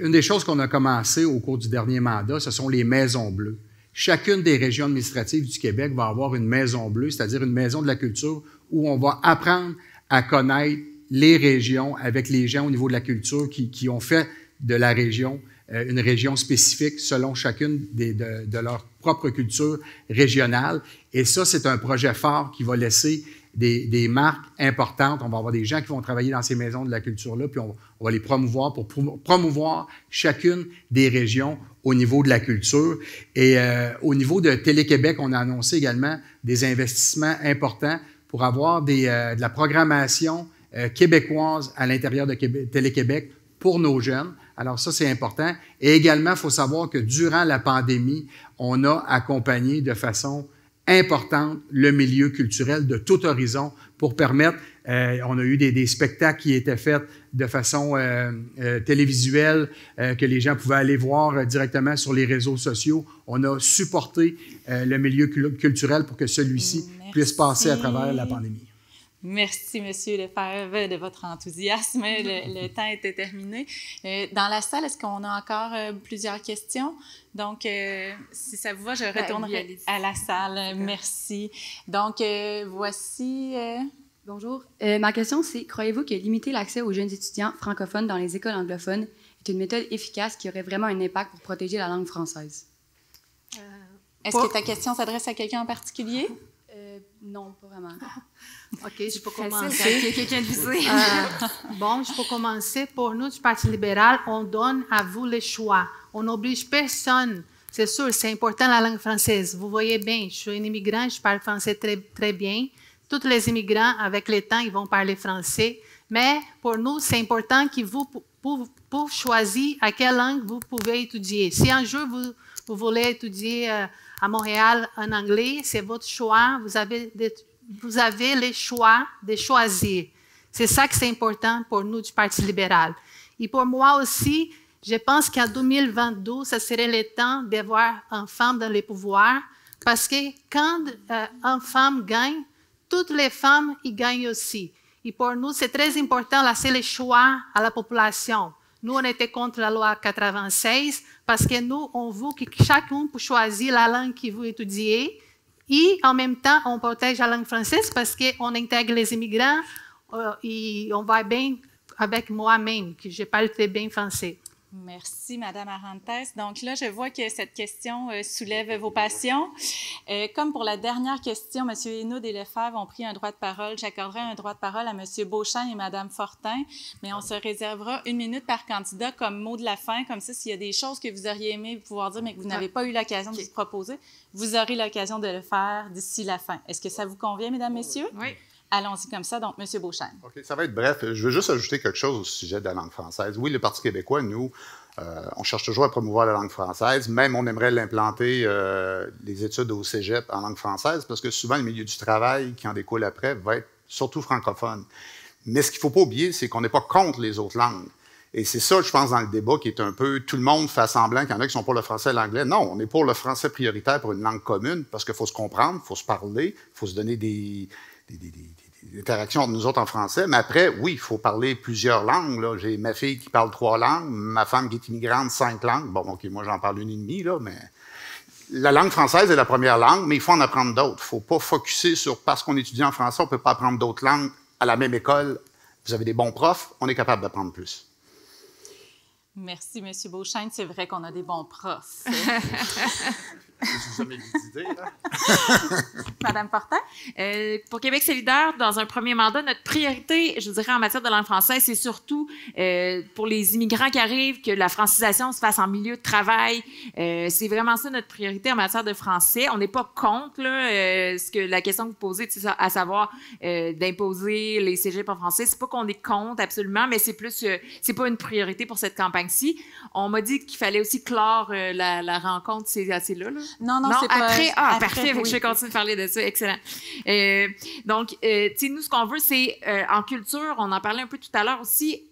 Une des choses qu'on a commencé au cours du dernier mandat, ce sont les maisons bleues. Chacune des régions administratives du Québec va avoir une maison bleue, c'est-à-dire une maison de la culture où on va apprendre à connaître les régions avec les gens au niveau de la culture qui ont fait de la région une région spécifique selon chacune de leur propre culture régionale. Et ça, c'est un projet fort qui va laisser des marques importantes. On va avoir des gens qui vont travailler dans ces maisons de la culture-là, puis on va les promouvoir pour promouvoir chacune des régions au niveau de la culture. Et au niveau de Télé-Québec, on a annoncé également des investissements importants pour avoir de la programmation québécoise à l'intérieur de Télé-Québec pour nos jeunes. Alors ça, c'est important. Et également, il faut savoir que durant la pandémie, on a accompagné de façon importante le milieu culturel de tout horizon pour permettre, on a eu des spectacles qui étaient faits de façon télévisuelle, que les gens pouvaient aller voir directement sur les réseaux sociaux. On a supporté le milieu culturel pour que celui-ci puisse passer à travers la pandémie. Merci, M. Lefebvre, de votre enthousiasme. Le temps était terminé. Dans la salle, est-ce qu'on a encore plusieurs questions? Donc, si ça vous va, je retournerai à la salle. Merci. Donc, voici... Bonjour. Ma question, c'est, croyez-vous que limiter l'accès aux jeunes étudiants francophones dans les écoles anglophones est une méthode efficace qui aurait vraiment un impact pour protéger la langue française? Est-ce que ta question s'adresse à quelqu'un en particulier? Non, pas vraiment. OK, je peux commencer. Quelqu'un de visé. Bon, je peux commencer. Pour nous, du Parti libéral, on donne à vous le choix. On n'oblige personne. C'est sûr, c'est important la langue française. Vous voyez bien, je suis un immigrant, je parle français très, très bien. Tous les immigrants, avec le temps, ils vont parler français. Mais pour nous, c'est important que vous choisissez à quelle langue vous pouvez étudier. Si un jour vous voulez étudier à Montréal en anglais, c'est votre choix. Vous avez le choix de choisir. C'est ça que c'est important pour nous du Parti libéral. Et pour moi aussi, je pense qu'en 2022, ça serait le temps d'avoir une femme dans le pouvoir, parce que quand une femme gagne, toutes les femmes y gagnent aussi. Et pour nous, c'est très important de laisser le choix à la population. Nous, on était contre la loi 96 parce que nous, on veut que chacun puisse choisir la langue qu'il veut étudier et en même temps, on protège la langue française parce qu'on intègre les immigrants et on va bien avec moi-même, que je parle très bien français. Merci, Madame Arantes. Donc là, je vois que cette question soulève vos passions. Comme pour la dernière question, M. Hénaud et Lefebvre ont pris un droit de parole. J'accorderai un droit de parole à M. Beauchamp et Mme Fortin, mais on se réservera 1 minute par candidat comme mot de la fin. Comme ça, s'il y a des choses que vous auriez aimé pouvoir dire, mais que vous n'avez pas eu l'occasion de vous proposer, vous aurez l'occasion de le faire d'ici la fin. Est-ce que ça vous convient, Mesdames, Messieurs? Oui. Allons-y comme ça. Donc, M. Beauchamp. OK, ça va être bref. Je veux juste ajouter quelque chose au sujet de la langue française. Oui, le Parti québécois, nous, on cherche toujours à promouvoir la langue française. Même, on aimerait l'implanter, les études au cégep en langue française, parce que souvent, le milieu du travail qui en découle après va être surtout francophone. Mais ce qu'il ne faut pas oublier, c'est qu'on n'est pas contre les autres langues. Et c'est ça, je pense, dans le débat qui est un peu... Tout le monde fait semblant qu'il y en a qui sont pour le français et l'anglais. Non, on est pour le français prioritaire pour une langue commune, parce qu'il faut se comprendre, il faut se parler, il faut se donner des interactions entre nous autres en français. Mais après, oui, il faut parler plusieurs langues. Là. J'ai ma fille qui parle 3 langues, ma femme qui est immigrante, 5 langues. Bon, OK, moi, j'en parle 1,5, là, mais... La langue française est la première langue, mais il faut en apprendre d'autres. Il ne faut pas focusser sur... Parce qu'on étudie en français, on ne peut pas apprendre d'autres langues à la même école. Vous avez des bons profs, on est capable d'apprendre plus. Merci, M. Beauchamp. C'est vrai qu'on a des bons profs. J'ai jamais vu d'idée, là. Madame Fortin? Pour Québec solidaire, dans un premier mandat, notre priorité, je dirais, en matière de langue française, c'est surtout pour les immigrants qui arrivent, que la francisation se fasse en milieu de travail. C'est vraiment ça notre priorité en matière de français. On n'est pas contre là, la question que vous posez, à savoir d'imposer les cégeps en français. C'est pas qu'on est contre, absolument, mais c'est plus, c'est pas une priorité pour cette campagne-ci. On m'a dit qu'il fallait aussi clore la rencontre, c'est assez là. Non, c'est pas... Après, après, parfait, oui. Je vais continuer de parler de ça, excellent. Donc, tu sais, nous, ce qu'on veut, c'est, en culture, on en parlait un peu tout à l'heure aussi,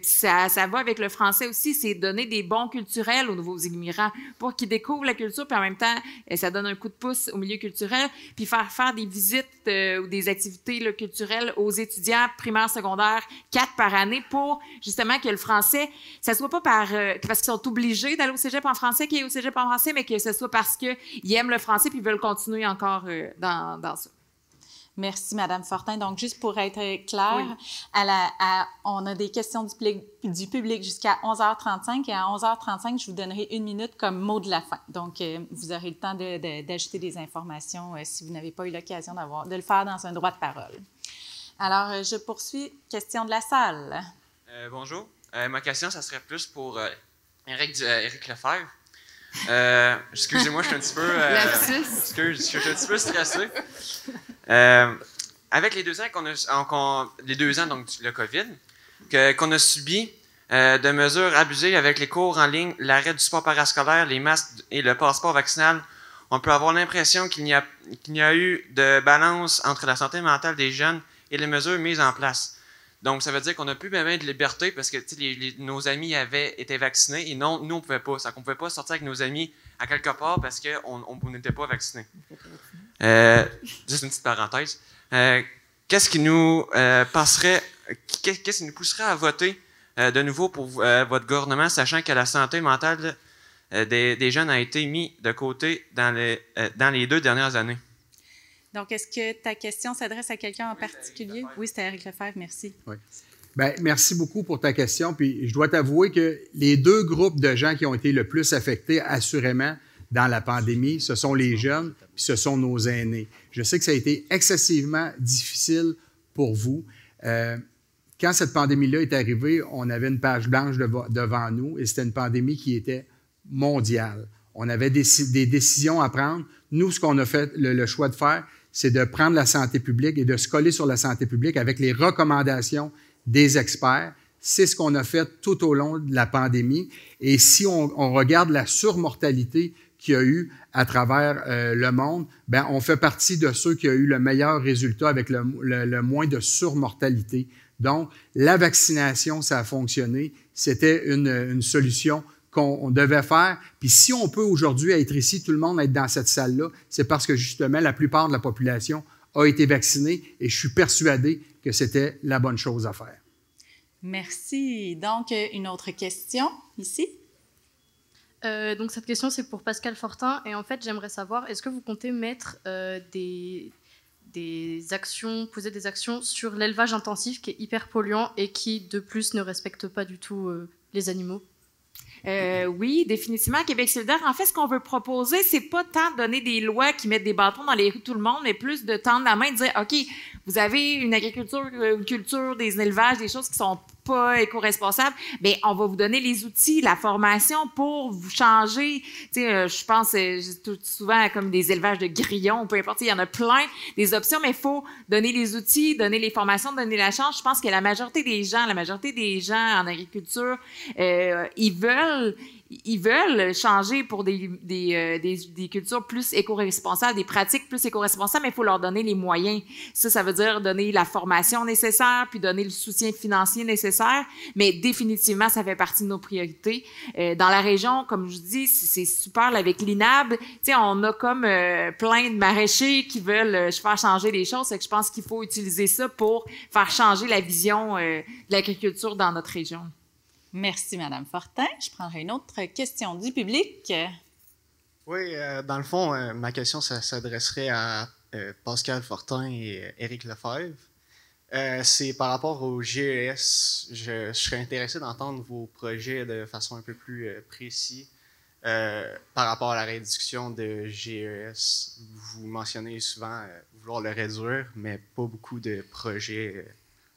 ça va avec le français aussi, c'est donner des bons culturels aux nouveaux immigrants pour qu'ils découvrent la culture, puis en même temps, ça donne un coup de pouce au milieu culturel, puis faire des visites ou des activités là, culturelles aux étudiants primaires, secondaires, 4 par année, pour justement que le français, ça soit pas parce qu'ils sont obligés d'aller au cégep en français, qu'ils aient au cégep en français, mais que ce soit parce qu'ils aiment le français puis veulent continuer encore dans ça. Merci, Madame Fortin. Donc, juste pour être clair, on a des questions du public jusqu'à 11h35 et à 11h35, je vous donnerai 1 minute comme mot de la fin. Donc, vous aurez le temps d'ajouter des informations si vous n'avez pas eu l'occasion de le faire dans un droit de parole. Alors, je poursuis. Question de la salle. Bonjour. Ma question, ça serait plus pour Éric Lefebvre. Excusez-moi, je suis un petit peu... je suis un petit peu stressé. Avec les 2 ans donc le COVID, qu'on a subi de mesures abusées avec les cours en ligne, l'arrêt du sport parascolaire, les masques et le passeport vaccinal, on peut avoir l'impression qu'il n'y a eu de balance entre la santé mentale des jeunes et les mesures mises en place. Donc, ça veut dire qu'on n'a plus bien de liberté parce que nos amis avaient été vaccinés et non, nous, on ne pouvait pas. On ne pouvait pas sortir avec nos amis à quelque part parce qu'on n'était pas vaccinés. Juste une petite parenthèse. Qu'est-ce qui nous qu'est-ce qui nous pousserait à voter de nouveau pour votre gouvernement, sachant que la santé mentale des jeunes a été mise de côté dans les 2 dernières années? Donc, est-ce que ta question s'adresse à quelqu'un en particulier? Oui, c'était Éric Lefebvre, merci. Oui. Bien, merci beaucoup pour ta question. Puis, je dois t'avouer que les 2 groupes de gens qui ont été le plus affectés, assurément, dans la pandémie, ce sont les jeunes, puis ce sont nos aînés. Je sais que ça a été excessivement difficile pour vous. Quand cette pandémie-là est arrivée, on avait une page blanche devant nous et c'était une pandémie qui était mondiale. On avait des décisions à prendre. Nous, ce qu'on a fait le choix de faire, c'est de prendre la santé publique et de se coller sur la santé publique avec les recommandations des experts. C'est ce qu'on a fait tout au long de la pandémie. Et si on regarde la surmortalité qu'il y a eu à travers le monde, bien, on fait partie de ceux qui ont eu le meilleur résultat avec le moins de surmortalité. Donc, la vaccination, ça a fonctionné. C'était une solution qu'on devait faire. Puis si on peut aujourd'hui être ici, tout le monde être dans cette salle-là, c'est parce que justement, la plupart de la population a été vaccinée et je suis persuadé que c'était la bonne chose à faire. Merci. Donc, une autre question ici? Donc, cette question, c'est pour Pascal Fortin. Et en fait, j'aimerais savoir, est-ce que vous comptez mettre poser des actions sur l'élevage intensif qui est hyper polluant et qui, de plus, ne respecte pas du tout les animaux? Oui, définitivement, Québec solidaire. En fait, ce qu'on veut proposer, c'est pas tant de donner des lois qui mettent des bâtons dans les roues de tout le monde, mais plus de tendre la main et de dire, OK, vous avez une agriculture, une culture, des élevages, des choses qui sont pas éco-responsables, bien, on va vous donner les outils, la formation pour vous changer. Tu sais, je pense souvent comme des élevages de grillons, peu importe, il y en a plein, des options, mais il faut donner les outils, donner les formations, donner la chance. Je pense que la majorité des gens en agriculture, ils veulent changer pour des cultures plus éco-responsables, des pratiques plus éco-responsables, mais il faut leur donner les moyens. Ça veut dire donner la formation nécessaire, puis donner le soutien financier nécessaire, mais définitivement, ça fait partie de nos priorités. Dans la région, comme je dis, c'est super là, avec l'INAB. Tu sais, on a comme plein de maraîchers qui veulent faire changer les choses, et que je pense qu'il faut utiliser ça pour faire changer la vision de l'agriculture dans notre région. Merci, Madame Fortin. Je prendrai une autre question du public. Oui, dans le fond, ma question s'adresserait à Pascal Fortin et Éric Lefebvre. C'est par rapport au GES. Je serais intéressé d'entendre vos projets de façon un peu plus précise par rapport à la réduction de GES. Vous mentionnez souvent vouloir le réduire, mais pas beaucoup de projets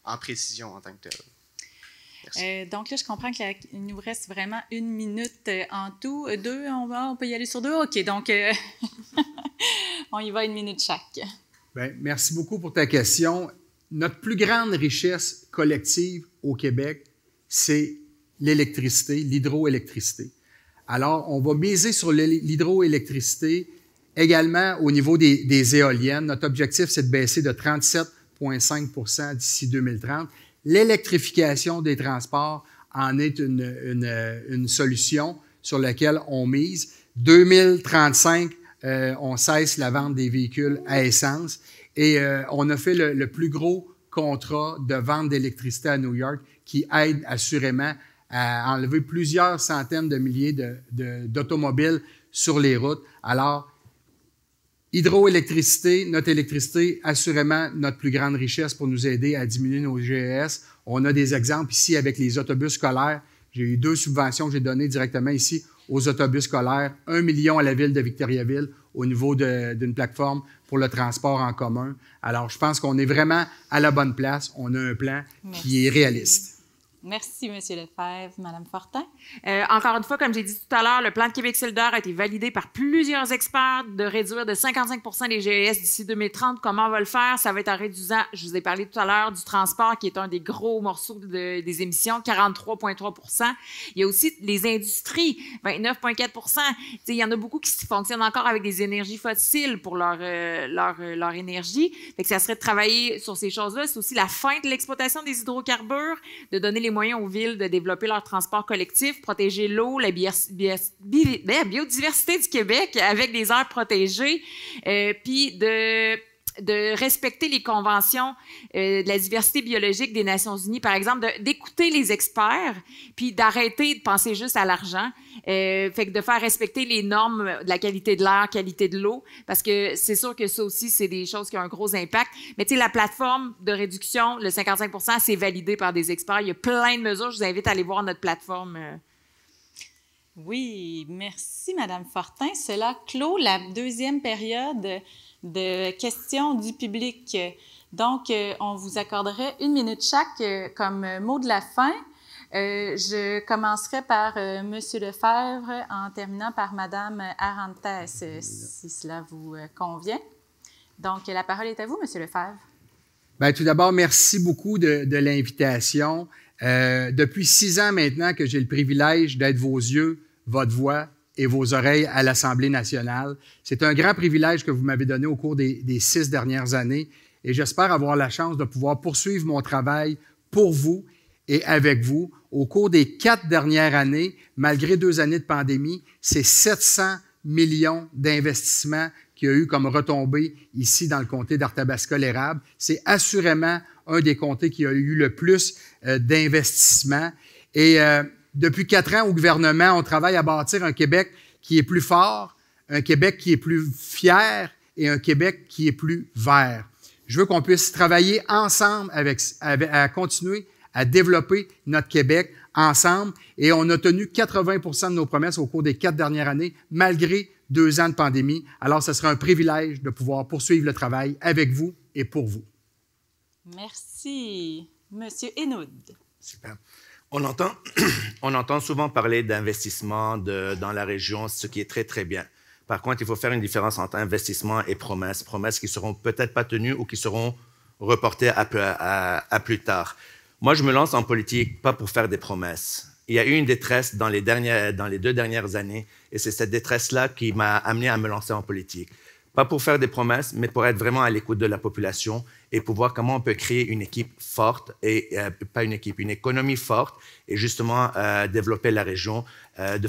en précision en tant que tel. Donc là, je comprends qu'il nous reste vraiment 1 minute en tout. 2, on peut y aller sur 2? OK, donc on y va 1 minute chaque. Bien, merci beaucoup pour ta question. Notre plus grande richesse collective au Québec, c'est l'électricité, l'hydroélectricité. Alors, on va miser sur l'hydroélectricité également au niveau des éoliennes. Notre objectif, c'est de baisser de 37,5 % d'ici 2030. L'électrification des transports en est une solution sur laquelle on mise. 2035, on cesse la vente des véhicules à essence et on a fait le plus gros contrat de vente d'électricité à New York qui aide assurément à enlever plusieurs centaines de milliers d'automobiles sur les routes. Alors, Hydroélectricité, notre électricité, assurément notre plus grande richesse pour nous aider à diminuer nos GES. On a des exemples ici avec les autobus scolaires. J'ai eu 2 subventions que j'ai données directement ici aux autobus scolaires. 1 million à la ville de Victoriaville au niveau d'une plateforme pour le transport en commun. Alors, je pense qu'on est vraiment à la bonne place. On a un plan qui est réaliste. Merci, M. Lefebvre. Mme Fortin? Encore une fois, comme j'ai dit tout à l'heure, le plan de Québec solidaire a été validé par plusieurs experts de réduire de 55 les GES d'ici 2030. Comment on va le faire? Ça va être en réduisant, je vous ai parlé tout à l'heure, du transport, qui est un des gros morceaux des émissions, 43,3 Il y a aussi les industries, 29,4 Il y en a beaucoup qui fonctionnent encore avec des énergies fossiles pour leur énergie. Fait que ça serait de travailler sur ces choses-là. C'est aussi la fin de l'exploitation des hydrocarbures, de donner les moyens aux villes de développer leur transport collectif, protéger l'eau, la biodiversité du Québec avec des aires protégées, puis de respecter les conventions de la diversité biologique des Nations unies, par exemple, d'écouter les experts, puis d'arrêter de penser juste à l'argent, fait que de faire respecter les normes de la qualité de l'air, qualité de l'eau, parce que c'est sûr que ça aussi, c'est des choses qui ont un gros impact. Mais tu sais, la plateforme de réduction, le 55 c'est validé par des experts. Il y a plein de mesures. Je vous invite à aller voir notre plateforme. Oui, merci, Mme Fortin. Cela clôt la 2e période de questions du public. Donc, on vous accorderait 1 minute chaque comme mot de la fin. Je commencerai par M. Lefebvre en terminant par Mme Arantes, si cela vous convient. Donc, la parole est à vous, M. Lefebvre. Bien, tout d'abord, merci beaucoup de l'invitation. Depuis 6 ans maintenant que j'ai le privilège d'être vos yeux, votre voix et vos oreilles à l'Assemblée nationale. C'est un grand privilège que vous m'avez donné au cours des 6 dernières années et j'espère avoir la chance de pouvoir poursuivre mon travail pour vous et avec vous. Au cours des 4 dernières années, malgré 2 années de pandémie, c'est 700 millions d'investissements qu'il y a eu comme retombées ici dans le comté d'Arthabasca-l'Érable. C'est assurément un des comtés qui a eu le plus d'investissements. Et depuis 4 ans au gouvernement, on travaille à bâtir un Québec qui est plus fort, un Québec qui est plus fier et un Québec qui est plus vert. Je veux qu'on puisse travailler ensemble à continuer à développer notre Québec ensemble. Et on a tenu 80 de nos promesses au cours des 4 dernières années, malgré 2 ans de pandémie. Alors, ce sera un privilège de pouvoir poursuivre le travail avec vous et pour vous. Merci. Monsieur Henoud. Super. On entend souvent parler d'investissement dans la région, ce qui est très, très bien. Par contre, il faut faire une différence entre investissement et promesses. Promesses qui seront peut-être pas tenues ou qui seront reportées à plus tard. Moi, je me lance en politique pas pour faire des promesses. Il y a eu une détresse dans les 2 dernières années et c'est cette détresse-là qui m'a amené à me lancer en politique. Pas pour faire des promesses, mais pour être vraiment à l'écoute de la population et pour voir comment on peut créer une équipe forte, et pas une équipe, une économie forte, et justement développer la région de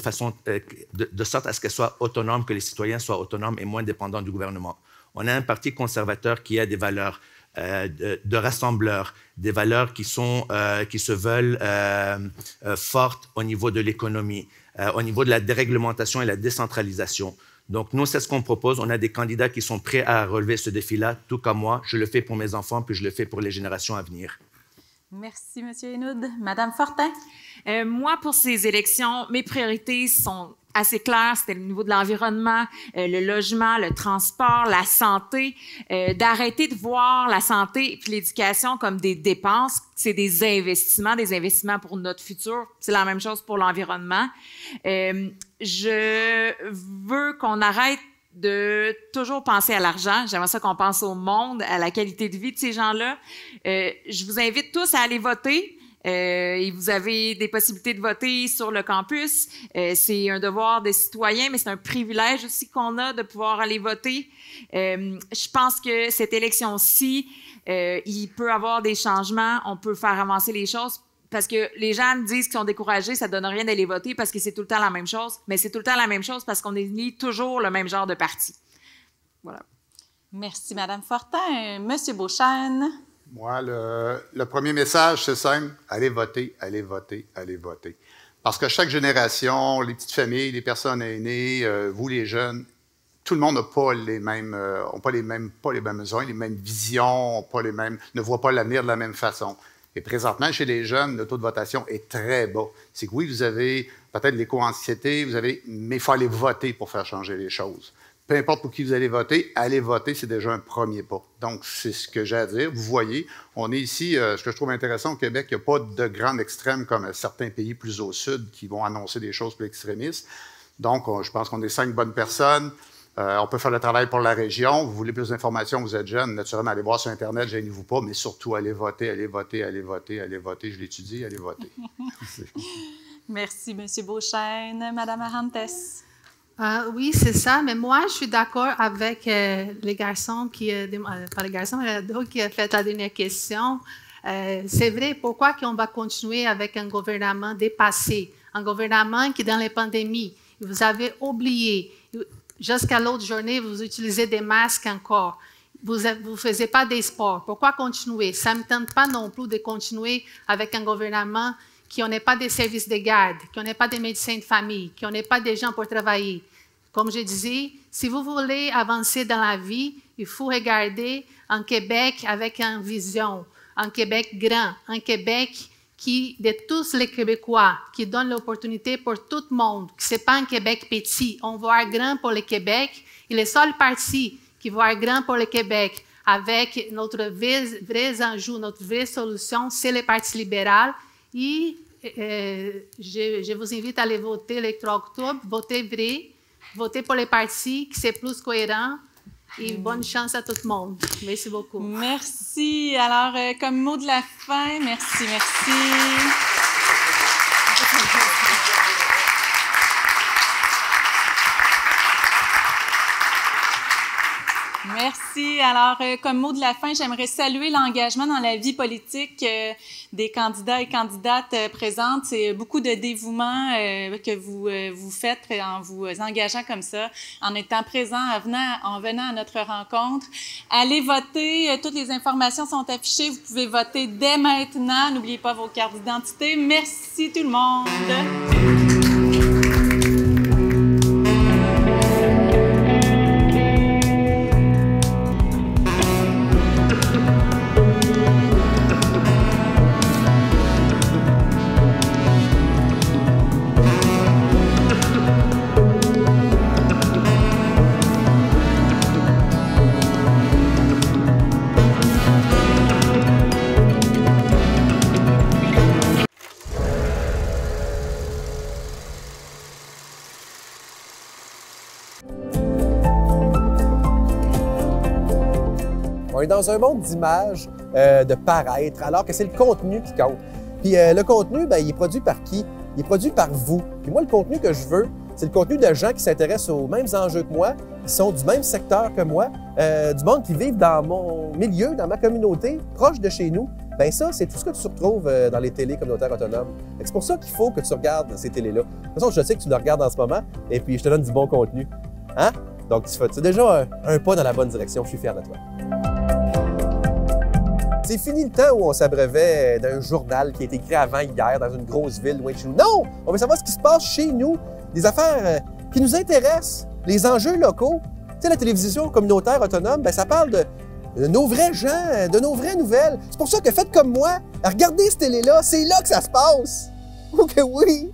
sorte à ce qu'elle soit autonome, que les citoyens soient autonomes et moins dépendants du gouvernement. On a un parti conservateur qui a des valeurs de rassembleurs, des valeurs qui se veulent fortes au niveau de l'économie, au niveau de la déréglementation et la décentralisation. Donc, nous, c'est ce qu'on propose. On a des candidats qui sont prêts à relever ce défi-là, tout comme moi. Je le fais pour mes enfants, puis je le fais pour les générations à venir. Merci, M. Henoud. Mme Fortin? Moi, pour ces élections, mes priorités sont assez claires. C'était le niveau de l'environnement, le logement, le transport, la santé. D'arrêter de voir la santé et l'éducation comme des dépenses. C'est des investissements pour notre futur. C'est la même chose pour l'environnement. Je veux qu'on arrête de toujours penser à l'argent. J'aimerais ça qu'on pense au monde, à la qualité de vie de ces gens-là. Je vous invite tous à aller voter. Et vous avez des possibilités de voter sur le campus. C'est un devoir des citoyens, mais c'est un privilège aussi qu'on a de pouvoir aller voter. Je pense que cette élection-ci, il peut y avoir des changements. On peut faire avancer les choses. Parce que les gens disent qu'ils sont découragés, ça ne donne rien d'aller voter parce que c'est tout le temps la même chose. Mais c'est tout le temps la même chose parce qu'on élit toujours le même genre de parti. Voilà. Merci, Mme Fortin. Monsieur Beauchesne. Moi, le premier message, c'est simple. Allez voter, allez voter, allez voter. Parce que chaque génération, les petites familles, les personnes aînées, vous les jeunes, tout le monde n'a pas les mêmes, pas les mêmes besoins, les mêmes visions, ne voit pas l'avenir de la même façon. Et présentement, chez les jeunes, le taux de votation est très bas. C'est que oui, vous avez peut-être l'éco-anxiété, mais il faut aller voter pour faire changer les choses. Peu importe pour qui vous allez voter, c'est déjà un premier pas. Donc, c'est ce que j'ai à dire. Vous voyez, on est ici, ce que je trouve intéressant au Québec, il n'y a pas de grands extrêmes comme certains pays plus au sud qui vont annoncer des choses plus extrémistes. Donc, je pense qu'on est 5 bonnes personnes. On peut faire le travail pour la région. Vous voulez plus d'informations, vous êtes jeune, naturellement, allez voir sur Internet, gênez-vous pas, mais surtout, allez voter, allez voter, allez voter, allez voter. Je l'étudie, allez voter. Merci, M. Beauchesne. Mme Arantes. Oui, c'est ça, mais moi, je suis d'accord avec les garçons pas les garçons, mais l'ado qui a fait la dernière question. C'est vrai, pourquoi qu'on va continuer avec un gouvernement dépassé, un gouvernement qui, dans les pandémies, vous avez oublié, jusqu'à l'autre journée, vous utilisez des masques encore. Vous ne faisiez pas des sports. Pourquoi continuer? Ça ne me tente pas non plus de continuer avec un gouvernement qui n'en ait pas des services de garde, qui n'en ait pas des médecins de famille, qui n'en ait pas des gens pour travailler. Comme je disais, si vous voulez avancer dans la vie, il faut regarder un Québec avec une vision, un Québec grand, un Québec qui, de tous les Québécois, qui donne l'opportunité pour tout le monde. Ce n'est pas un Québec petit. On va voir grand pour le Québec. Et le seul parti qui va voir grand pour le Québec, avec notre vrai enjeu, notre vraie solution, c'est le Parti libéral. Et je vous invite à aller voter le 3 octobre. Votez vrai. Votez pour les partis qui c'est plus cohérent. Et bonne chance à tout le monde. Merci beaucoup. Merci. Alors, comme mot de la fin, merci. Merci. Alors, comme mot de la fin, j'aimerais saluer l'engagement dans la vie politique des candidats et candidates présentes. C'est beaucoup de dévouement que vous faites en vous engageant comme ça, en étant présent, en venant à notre rencontre. Allez voter. Toutes les informations sont affichées. Vous pouvez voter dès maintenant. N'oubliez pas vos cartes d'identité. Merci tout le monde. On est dans un monde d'images, de paraître, alors que c'est le contenu qui compte. Puis le contenu, il est produit par qui? Il est produit par vous. Puis moi, le contenu que je veux, c'est le contenu de gens qui s'intéressent aux mêmes enjeux que moi, qui sont du même secteur que moi, du monde qui vivent dans mon milieu, dans ma communauté, proche de chez nous. Bien ça, c'est tout ce que tu retrouves dans les télés communautaires autonomes. C'est pour ça qu'il faut que tu regardes ces télés-là. De toute façon, je sais que tu le regardes en ce moment, et puis je te donne du bon contenu. Hein? Donc, c'est déjà un pas dans la bonne direction. Je suis fier de toi. C'est fini le temps où on s'abreuvait d'un journal qui a été écrit avant hier dans une grosse ville loin de chez nous. Non! On veut savoir ce qui se passe chez nous, des affaires qui nous intéressent, les enjeux locaux. Tu sais, la télévision communautaire autonome, ça parle de nos vrais gens, de nos vraies nouvelles. C'est pour ça que faites comme moi, regardez cette télé-là, c'est là que ça se passe. Oh que oui!